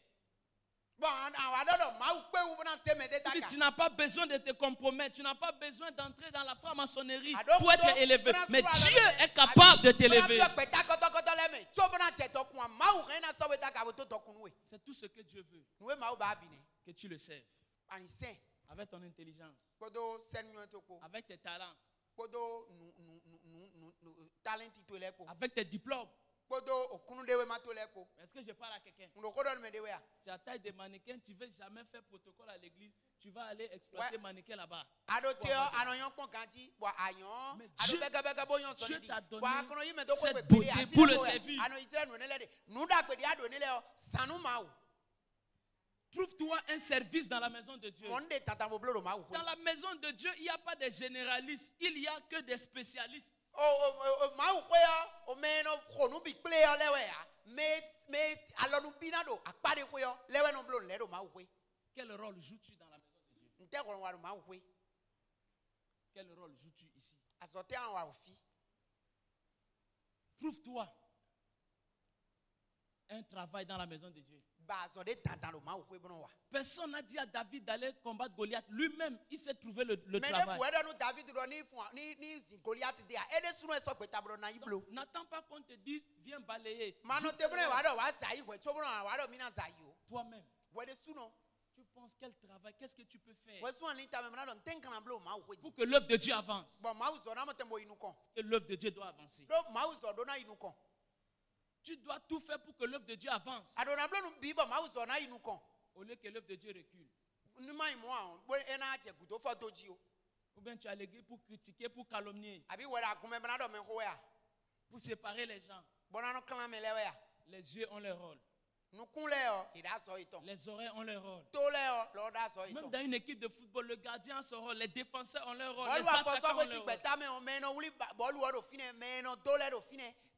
Bon, on va dire, ma ou pe ou bon se mette Il dit, taka. tu n'as pas besoin de te compromettre, tu n'as pas besoin d'entrer dans la franc-maçonnerie Ah, donc, pour être donc, élevé. on a Mais souvent Dieu la- est capable de t'élever. C'est tout ce que Dieu veut, que tu le serves avec ton intelligence, avec tes talents, avec tes diplômes. Est-ce que je parle à quelqu'un? Tu as taille de mannequin, tu ne veux jamais faire protocole à l'église, tu vas aller exploiter mannequin là-bas. Mais Dieu t'a donné cette beauté pour le servir. Trouve-toi un service dans la maison de Dieu. Dans la maison de Dieu, il n'y a pas de généralistes, il n'y a que des spécialistes. Quel rôle joues-tu dans la maison de Dieu? Quel rôle joues-tu ici? Trouve-toi un travail dans la maison de Dieu. Personne n'a dit à David d'aller combattre Goliath. Lui-même, il s'est trouvé le travail. Donc, n'attends pas qu'on te dise, viens balayer. Toi-même, tu penses quel travail, qu'est-ce que tu peux faire pour que l'œuvre de Dieu avance. Que l'œuvre de Dieu doit avancer. Tu dois tout faire pour que l'œuvre de Dieu avance. Au lieu que l'œuvre de Dieu recule. Ou bien tu as l'église pour critiquer, pour calomnier, pour séparer les gens. Les yeux ont leur rôle. Les oreilles ont leur rôle. Même dans une équipe de football, le gardien a son rôle, les défenseurs ont leur rôle, les attaquants ont leur rôle.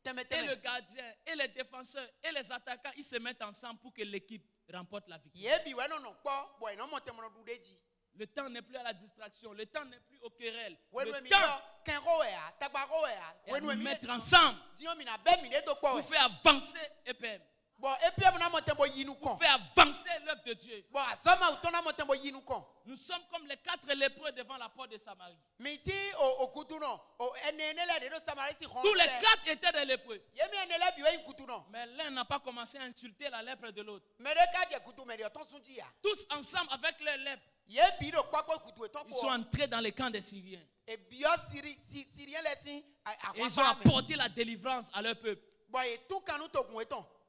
Et le gardien, et les défenseurs, et les attaquants, ils se mettent ensemble pour que l'équipe remporte la victoire. Le temps n'est plus à la distraction, le temps n'est plus au querelle. Le temps est à nous mettre ensemble pour faire avancer EPM. Pour faire avancer l'œuvre de Dieu. Nous sommes comme les 4 lépreux devant la porte de Samarie. Tous les 4 étaient des lépreux. Mais l'un n'a pas commencé à insulter la lèpre de l'autre. Tous ensemble avec leur lèpre, ils sont entrés dans les camps des Syriens. Et ils ont apporté la délivrance à leur peuple.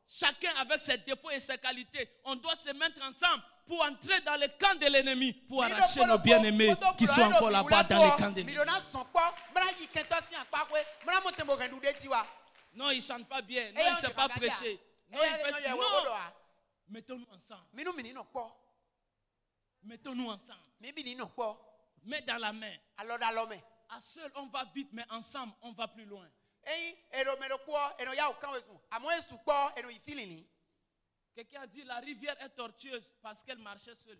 Chacun avec ses défauts et ses qualités, on doit se mettre ensemble pour entrer dans le camp de l'ennemi, pour arracher nos bien-aimés qui sont encore là-bas dans le camp de l'ennemi. Non, il ne chante pas bien. Non, il ne sait pas prêcher. Non, il fait ça. Non. Mettons-nous ensemble. Mettons-nous ensemble. Mets dans la main. À seul, on va vite, mais ensemble, on va plus loin. Quelqu'un a dit la rivière est tortueuse parce qu'elle marchait seule.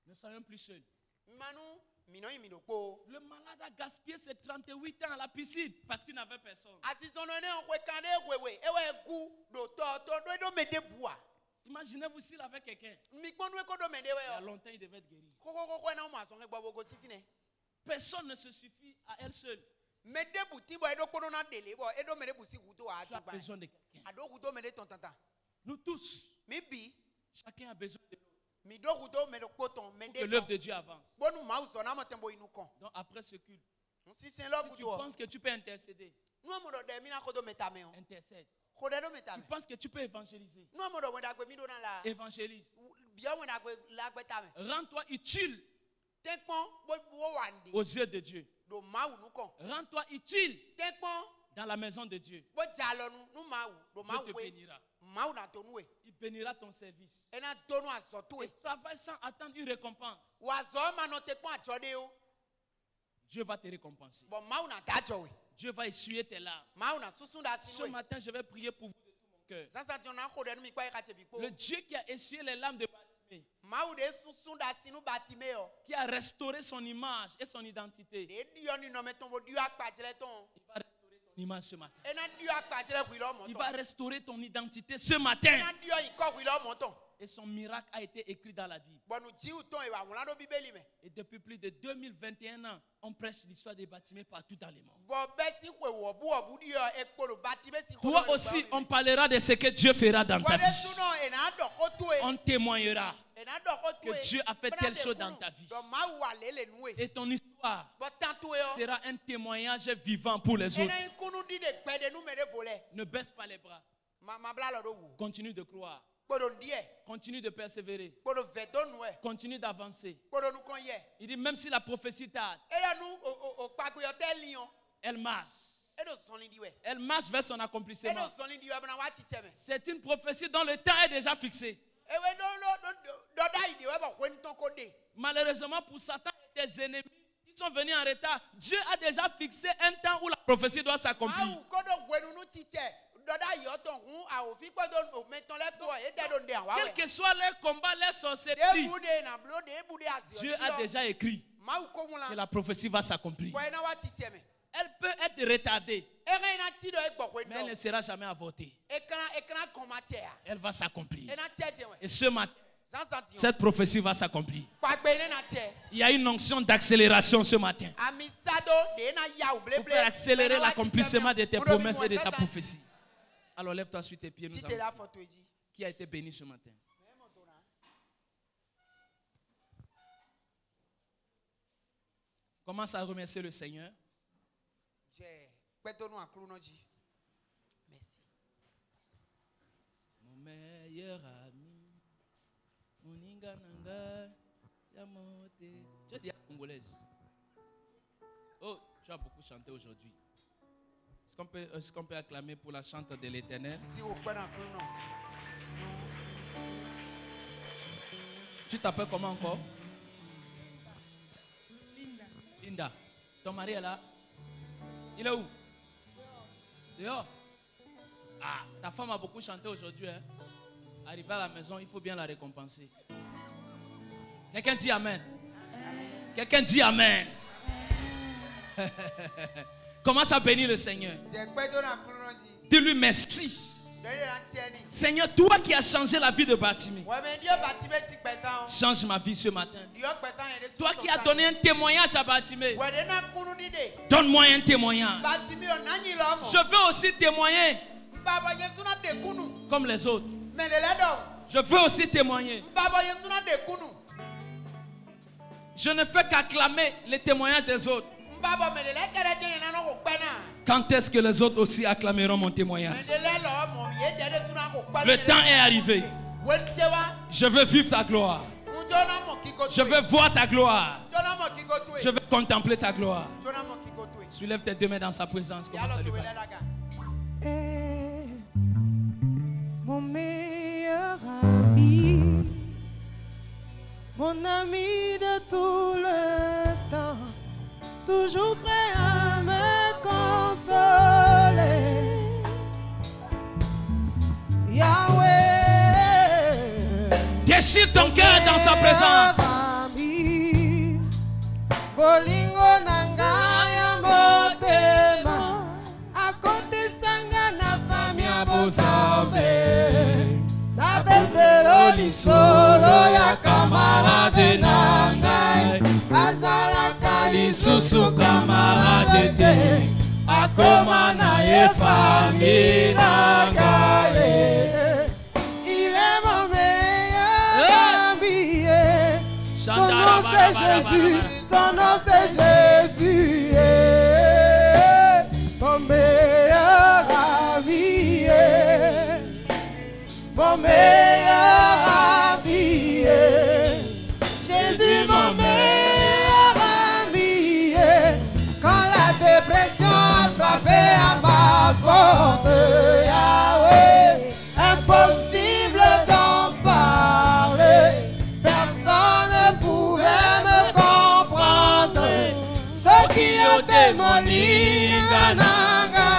Ne soyons plus seuls. Le malade a gaspillé ses 38 ans à la piscine parce qu'il n'avait personne. Imaginez-vous s'il avait quelqu'un. Il y a longtemps, il devait être guéri. Personne ne se suffit à elle seule. Tu as besoin de quelqu'un. Nous tous, chacun a besoin de l'autre pour que l'œuvre de Dieu avance. Donc après ce culte, si tu penses que tu peux intercéder, intercède. Tu penses que tu peux évangéliser, évangélise. Rends-toi utile aux yeux de Dieu. Rends-toi utile dans la maison de Dieu. Dieu te bénira. Il bénira ton service. Et travaille sans attendre une récompense. Dieu va te récompenser. Dieu va essuyer tes larmes. Ce matin, je vais prier pour vous de tout mon cœur. Le Dieu qui a essuyé les larmes de Bartimée Bartimée. Qui a restauré son image et son identité. Il va restaurer ton image ce matin. Il va restaurer ton identité ce matin. Et son miracle a été écrit dans la Bible. Et depuis plus de 2021 ans, on prêche l'histoire des Bartimée partout dans le monde. Toi aussi, on parlera de ce que Dieu fera dans ta vie. On témoignera que Dieu a fait telle chose dans ta vie. Et ton histoire sera un témoignage vivant pour les autres. Ne baisse pas les bras. Continue de croire. Continue de persévérer. Continue d'avancer. Il dit même si la prophétie tarde, elle marche. Elle marche vers son accomplissement. C'est une prophétie dont le temps est déjà fixé. Malheureusement pour Satan et ses ennemis, ils sont venus en retard. Dieu a déjà fixé un temps où la prophétie doit s'accomplir. Quel que soit leur combat, leur sorcellerie, Dieu a déjà écrit que la prophétie va s'accomplir. Elle peut être retardée, mais elle ne sera jamais avortée. Elle va s'accomplir. Et ce matin, cette prophétie va s'accomplir. Il y a une onction d'accélération ce matin pour faire accélérer l'accomplissement de tes promesses et de ta prophétie. Alors lève-toi sur tes pieds. Qui a été béni ce matin? Commence à remercier le Seigneur. Merci. Mon meilleur ami, mon ingananga, yamote. Tu es déjà congolaise. Oh, tu as beaucoup chanté aujourd'hui. Est-ce qu'on peut acclamer pour la chante de l'Éternel? Tu t'appelles comment encore? Linda. Ton mari est là? Il est où? Dehors. Ah, ta femme a beaucoup chanté aujourd'hui. Hein? Arrivé à la maison, il faut bien la récompenser. Quelqu'un dit Amen. Quelqu'un dit Amen. Commence à bénir le Seigneur. Dis-lui merci. Seigneur, toi qui as changé la vie de Bartimée, change ma vie ce matin. Toi qui as donné un témoignage à Bartimée, donne-moi un témoignage. Je veux aussi témoigner comme les autres. Je veux aussi témoigner. Je ne fais qu'acclamer les témoignages des autres. Quand est-ce que les autres aussi acclameront mon témoignage? Le temps est arrivé. Je veux vivre ta gloire. Je veux voir ta gloire. Je veux contempler ta gloire. Soulève tes deux mains dans sa présence. Commence à lui parler. Mon meilleur ami, mon ami de tout le temps, toujours prêt à me consoler. Yahweh, déchire ton cœur dans sa présence. Bolingo nanga ya motema, akote sanga na famia bozambe, na bendelo lisolo ya camarade nanga, azala kalisusu camarade te, akoma na ye famille nanga ye. Il est mon meilleur ami, son nom c'est Jésus. Son nom c'est Jésus, mon meilleur ami, mon meilleur ami, Jésus mon meilleur ami. Quand la dépression a frappé à ma porte, Yahweh, impossible d'en parler, personne ne pouvait me comprendre. Ceux qui ont été mon ligananga,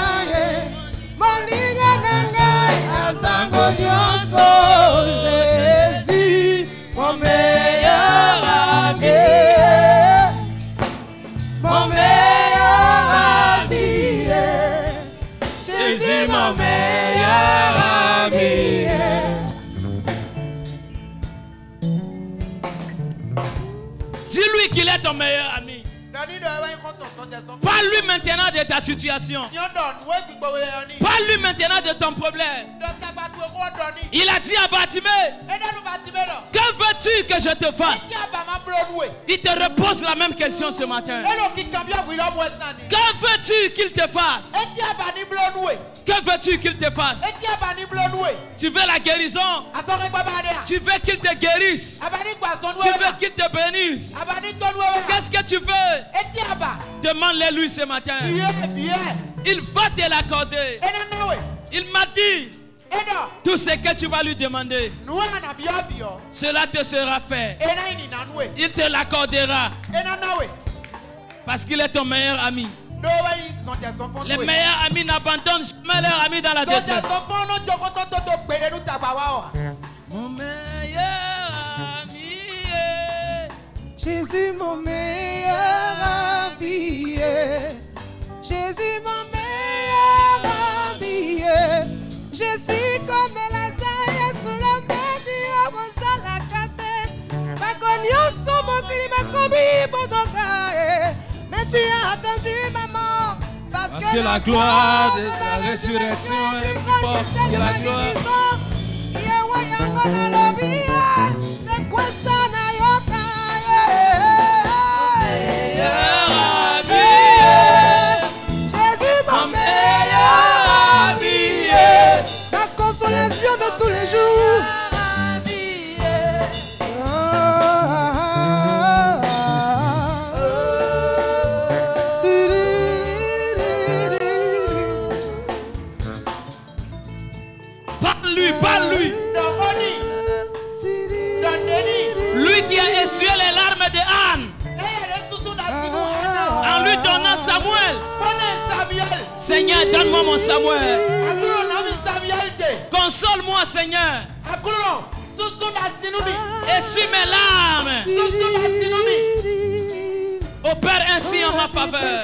azango nyonso, Jésus, mon Dis-lui qu'il est ton meilleur ami. Parle-lui maintenant de ta situation. Parle-lui maintenant de ton problème. Il a dit à Bartimée, que veux-tu que je te fasse? Il te repose la même question ce matin. Que veux-tu qu'il te fasse? Que veux-tu qu'il te fasse? Tu veux la guérison? Tu veux qu'il te guérisse? Tu veux qu'il te bénisse? Qu'est-ce que tu veux? Demande-le lui ce matin. Il va te l'accorder. Il m'a dit, tout ce que tu vas lui demander, cela te sera fait. Il te l'accordera. Parce qu'il est ton meilleur ami. Les meilleurs amis n'abandonnent jamais leurs amis dans la détresse. Mon meilleur ami est Jésus, mon meilleur ami est Jésus, mon meilleur ami est. Je suis comme Lazare sous la main du homme sans la carte. Ma cognon mon climat comme Ibodoka. Mais tu as attendu maman. Parce que la gloire de la résurrection est plus grande que celle de ma guérison. C'est quoi ça, Nayoka? Meilleur ami, Jésus, mon meilleur ami, la consolation de tous les jours. Parle-lui. Lui qui a essuyé les larmes de Anne en lui donnant Samuel. Seigneur, donne-moi mon Samuel. Console-moi, Seigneur. Essuie mes larmes. Opère ainsi en ma faveur.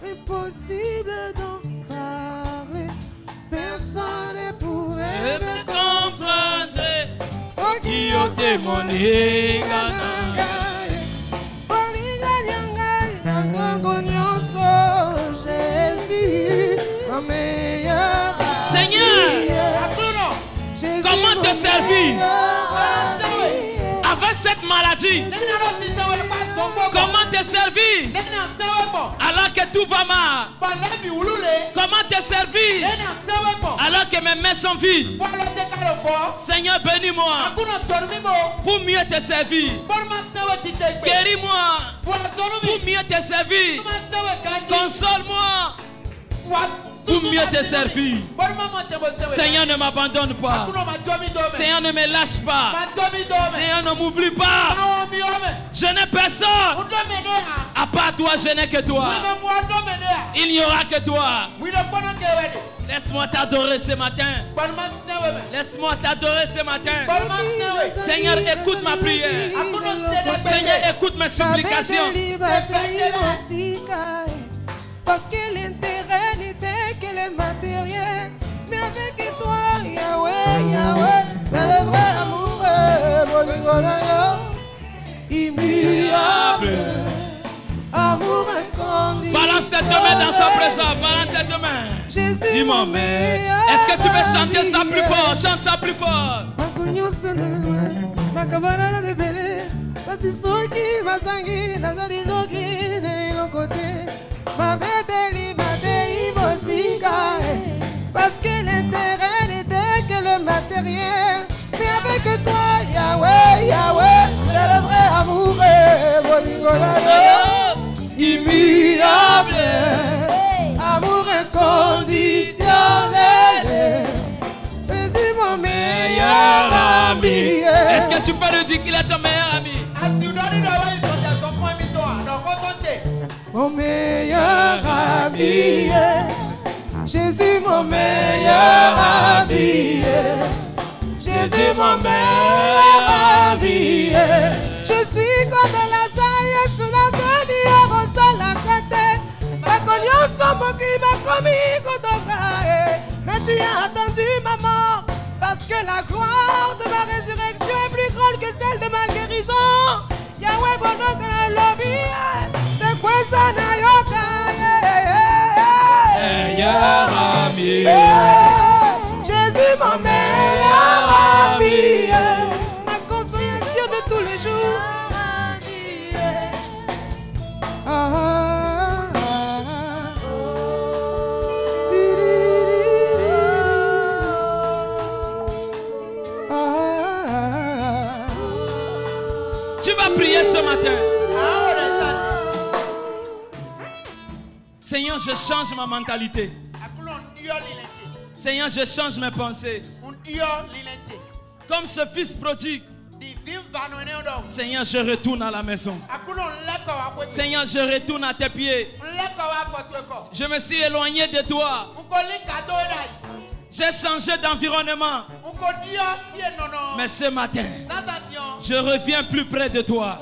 Impossible d'en parler, personne ne pouvait me comprendre. Sans qui ont témoigné, Jésus, mon meilleur. Seigneur, comment te servir avec cette maladie? Comment te servir alors que tout va mal? Comment te servir alors que mes mains sont vides? Seigneur, bénis-moi pour mieux te servir. Guéris-moi pour mieux te servir. Console-moi pour mieux te servir. Seigneur, ne m'abandonne pas. Seigneur, ne me lâche pas. Seigneur, ne m'oublie pas. Je n'ai personne. À part toi, je n'ai que toi. Il n'y aura que toi. Laisse-moi t'adorer ce matin. Laisse-moi t'adorer ce matin. Seigneur, écoute ma prière. Seigneur, écoute mes supplications. Parce que l'intérêt n'était que le matériel. Mais avec toi, Yahweh, Yahweh, c'est le vrai amour. Immuable, amour inconditionnel. Balance tes deux mains dans sa présence. Balance tes deux mains. Jésus, mon meilleur. Est-ce que tu veux chanter ça plus fort? Chante ça plus fort. Parce que l'intérêt n'était que le matériel. Mais avec toi, Yahweh, Yahweh, c'est le vrai amour. Immuable, amour inconditionnel. Jésus, mon meilleur ami. Est-ce que tu peux lui dire qu'il est ton meilleur ami? Mon meilleur ami, Jésus, mon meilleur ami, Jésus, mon meilleur ami. Je suis comme Lazare sous la dernière rose dans la côte. Ma cognon mon climat comme Ibodoka. Mais tu as attendu maman, parce que la gloire de ma résurrection est plus vas prier ce matin. Seigneur, je change ma mentalité. Seigneur, je change mes pensées. Comme ce fils prodigue. Seigneur, je retourne à la maison. Seigneur, je retourne à tes pieds. Je me suis éloigné de toi. J'ai changé d'environnement. Mais ce matin, je reviens plus près de toi.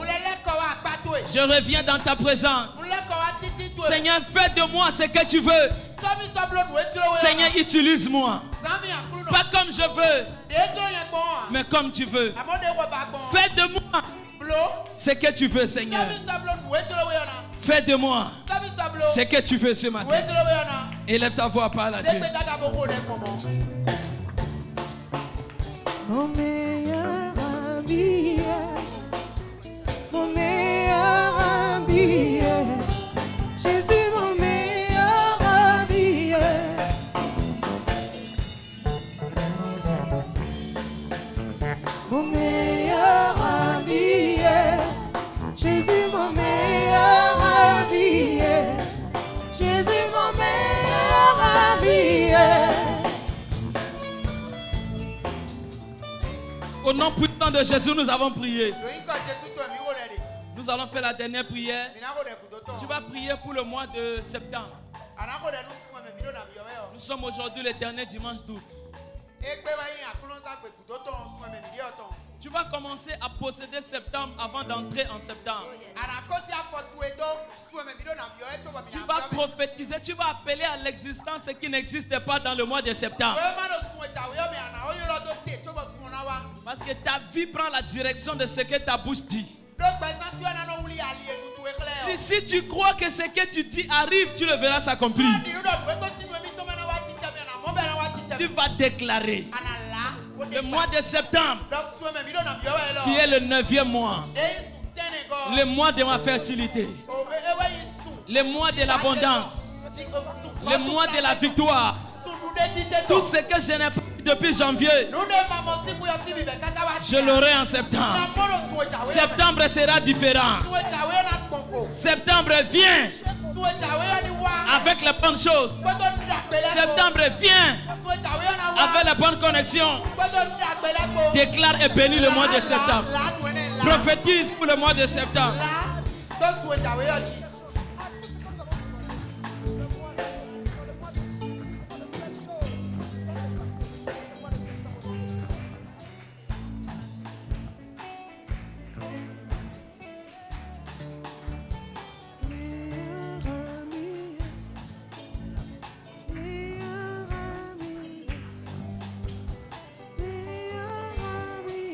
Je reviens dans ta présence. Seigneur, fais de moi ce que tu veux. Seigneur, utilise-moi. Pas comme je veux, mais comme tu veux. Fais de moi ce que tu veux, Seigneur. Fais de moi ce que tu veux ce matin. Élève ta voix, parle à Dieu. Mon meilleur ami, mon meilleur ami, Jésus, mon meilleur ami. Mon meilleur ami, Jésus, mon meilleur ami, Jésus, mon meilleur ami. Au nom puissant de Jésus, nous avons prié. Nous allons faire la dernière prière. Tu vas prier pour le mois de septembre. Nous sommes aujourd'hui le dernier dimanche d'août. Tu vas commencer à posséder septembre avant d'entrer en septembre. Tu vas prophétiser, tu vas appeler à l'existence ce qui n'existe pas dans le mois de septembre. Parce que ta vie prend la direction de ce que ta bouche dit. Et si tu crois que ce que tu dis arrive, tu le verras s'accomplir. Tu vas déclarer le mois de septembre, qui est le 9e mois, le mois de ma fertilité, le mois de l'abondance, le mois de la victoire. Tout ce que je n'ai pas depuis janvier, je l'aurai en septembre. Septembre sera différent. Septembre vient avec les bonnes choses. Septembre vient avec la bonne connexion. Déclare et bénis le mois de septembre. Prophétise pour le mois de septembre.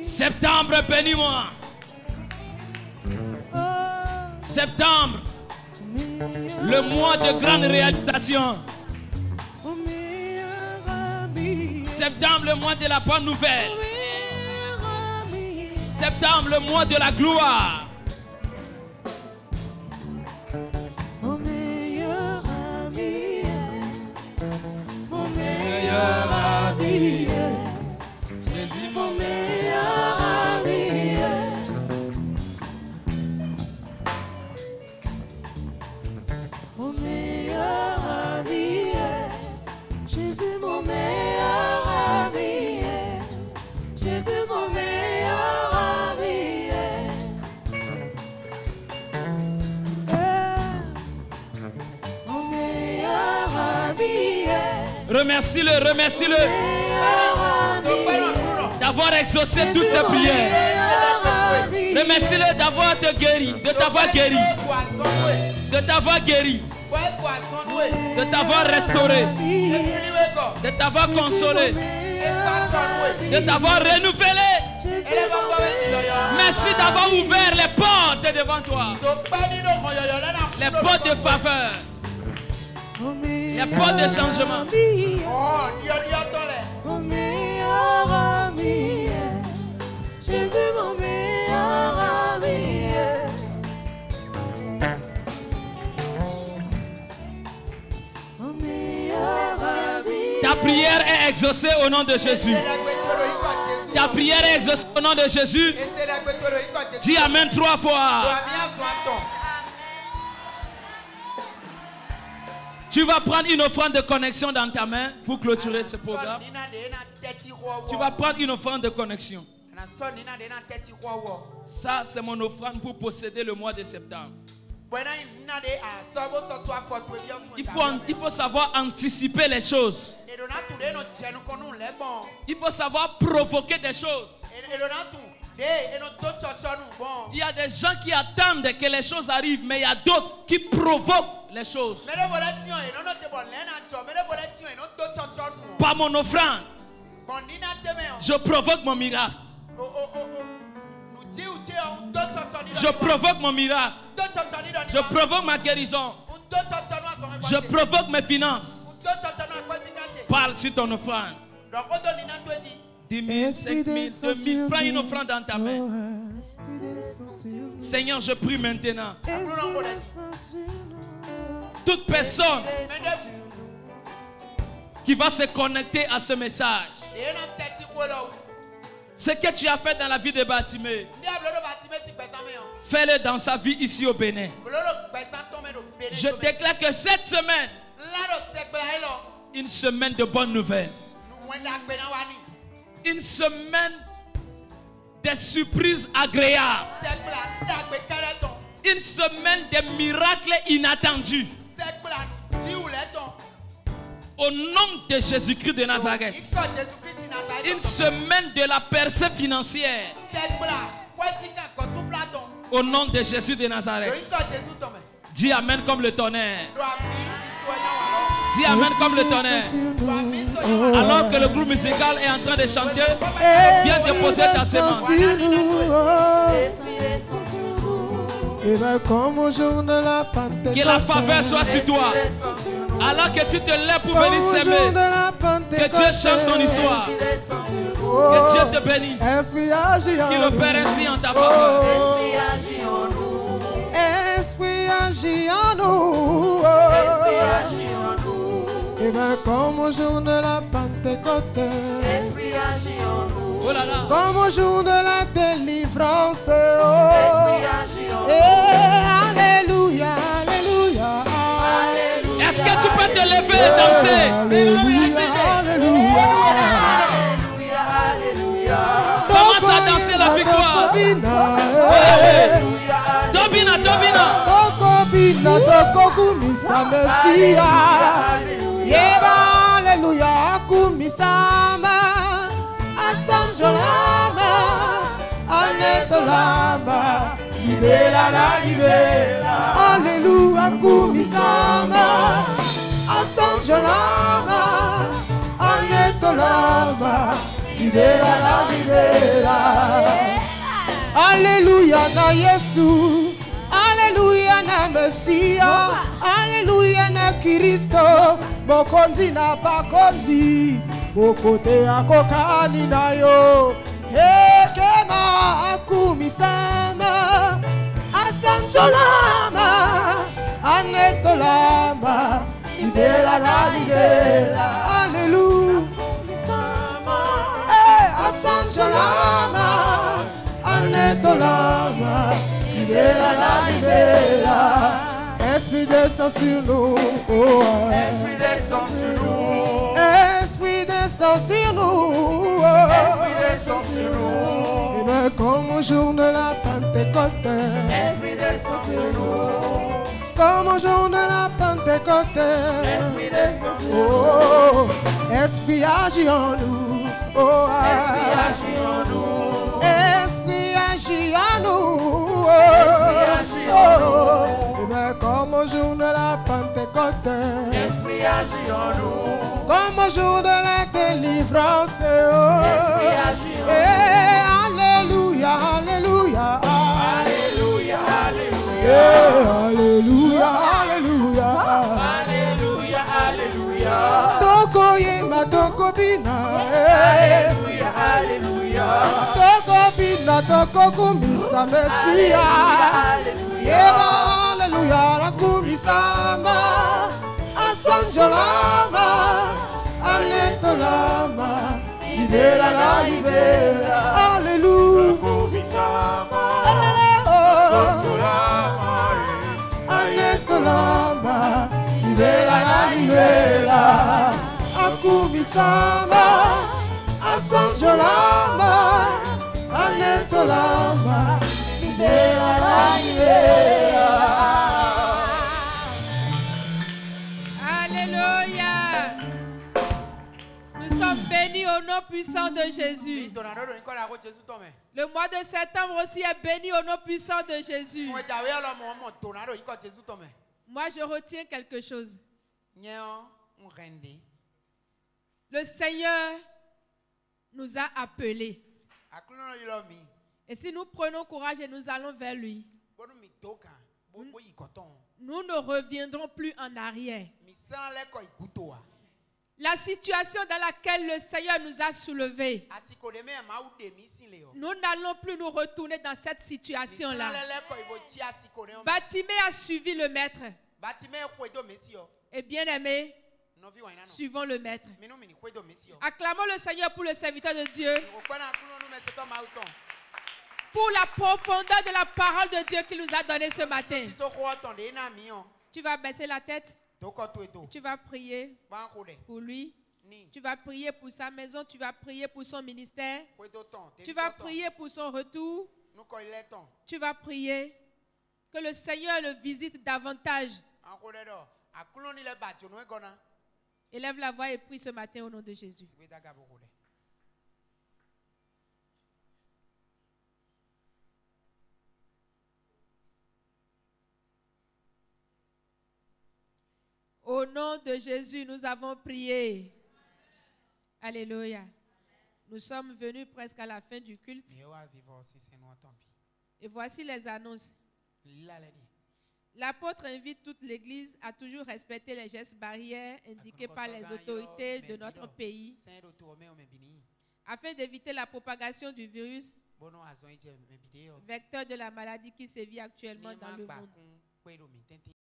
Septembre, bénis-moi. Septembre, le mois de grande réalisation. Septembre, le mois de la bonne nouvelle. Septembre, le mois de la gloire. Mon meilleur ami, mon meilleur ami, Jésus, mon meilleur ami. Mon meilleur ami, Jésus, mon meilleur ami, Jésus, mon meilleur ami. Mon meilleur ami. Remercie-le, remercie-le d'avoir exaucé toutes ces prières. Remercie-le d'avoir te guéri, de t'avoir guéri, de t'avoir guéri, de t'avoir restauré, de t'avoir consolé, de t'avoir renouvelé. Merci d'avoir ouvert les portes devant toi, les portes de faveur, les portes de changement. Mon meilleur ami, Jésus, mon meilleur ami. Mon meilleur ami. Ta prière est exaucée au nom de Jésus. Ta ta prière est exaucée au nom de Jésus. Dis Amen 3 fois. Tu vas prendre une offrande de connexion dans ta main pour clôturer ce programme. Tu vas prendre une offrande de connexion. Ça, c'est mon offrande pour posséder le mois de septembre. Il faut savoir anticiper les choses. Il faut savoir provoquer des choses. Il y a des gens qui attendent que les choses arrivent, mais il y a d'autres qui provoquent les choses. Par mon offrande, je provoque mon miracle. Je provoque mon miracle. Je provoque ma guérison. Je provoque mes finances. Parle sur ton offrande. 10 000, 5 000, 2 000. Prends une offrande dans ta main. Seigneur, je prie maintenant. Toute personne qui va se connecter à ce message, ce que tu as fait dans la vie de Bartimée, fais-le dans sa vie ici au Bénin. Je déclare que cette semaine, une semaine de bonnes nouvelles, une semaine de surprises agréables, une semaine de miracles inattendus. Au nom de Jésus-Christ de Nazareth, une semaine de la percée financière. Au nom de Jésus de Nazareth. Dis Amen comme le tonnerre. Dis Amen comme le tonnerre. Alors que le groupe musical est en train de chanter, viens déposer ta semence. Que la faveur soit sur toi. Alors que tu te lèves pour venir s'aimer, que Dieu change ton histoire. Que Dieu te bénisse. Qu'il opère ainsi en ta faveur. Esprit agit en nous. Et bien comme au jour de la Pentecôte, Esprit agit en nous. Oh là là. comme au jour de la délivrance. Esprit agit en nous. Alléluia, alléluia. Est-ce que tu peux te lever et danser? Alléluia, alléluia. Alléluia. Commence à danser la victoire. Dobina, Dobina. Tokobina, tokokumisa Mesia. Yeba, alléluia, kumisama. Asanjolama, anetolama. Libera, libera. Alléluia, kumisama. Asanjolama, anetolama. Libera, libera. Alléluia na Yesu. Alléluia na Mesia. Alléluia na Kristo. Mokonzi na bakonzi. Mokote akokani na yo. Ekema akumisama. Asanjolama. Anetolama. Libera na libera. Alléluia. Asanjolama. Anetolama. Libera, libera. Esprit descend sur nous. Esprit descend sur nous. Esprit descend sur nous. Esprit descend sur nous. Et bien comme au jour de la Pentecôte. Esprit descend sur nous. Comme au jour de la Pentecôte. Esprit descend sur nous. Oh, Esprit agit en nous. Oh, Esprit agit en nous. Esprit agit en nous. Esprit agit en nous. Et bien comme au jour de la Pentecôte. Esprit agit en nous. Comme au jour de la délivrance. Esprit agit en nous. Alléluia, alléluia. Alléluia, alléluia. Alléluia, alléluia. Alléluia, alléluia. Toko yema, toko bina. Alléluia, alléluia. Toko bina, toko kumisa Mesia. Yeba, alléluia, la kumisama. Asanjolama, anetolama. Alléluia. Nous sommes bénis au nom puissant de Jésus. Le mois de septembre aussi est béni au nom puissant de Jésus. Moi, je retiens quelque chose. Le Seigneur nous a appelés. Et si nous prenons courage et nous allons vers lui, nous ne reviendrons plus en arrière. La situation dans laquelle le Seigneur nous a soulevés, nous n'allons plus nous retourner dans cette situation-là. Bartimée a suivi le maître. Et bien aimé, suivons le maître. Acclamons le Seigneur pour le serviteur de Dieu, pour la profondeur de la parole de Dieu qu'il nous a donnée ce matin. Tu vas baisser la tête. Tu vas prier pour lui. Tu vas prier pour sa maison. Tu vas prier pour son ministère. Tu vas prier pour son retour. Tu vas prier que le Seigneur le visite davantage. Élève la voix et prie ce matin au nom de Jésus. Au nom de Jésus, nous avons prié. Alléluia. Nous sommes venus presque à la fin du culte. Et voici les annonces. L'apôtre invite toute l'Église à toujours respecter les gestes barrières indiqués par les autorités de notre pays afin d'éviter la propagation du virus, vecteur de la maladie qui sévit actuellement dans le monde.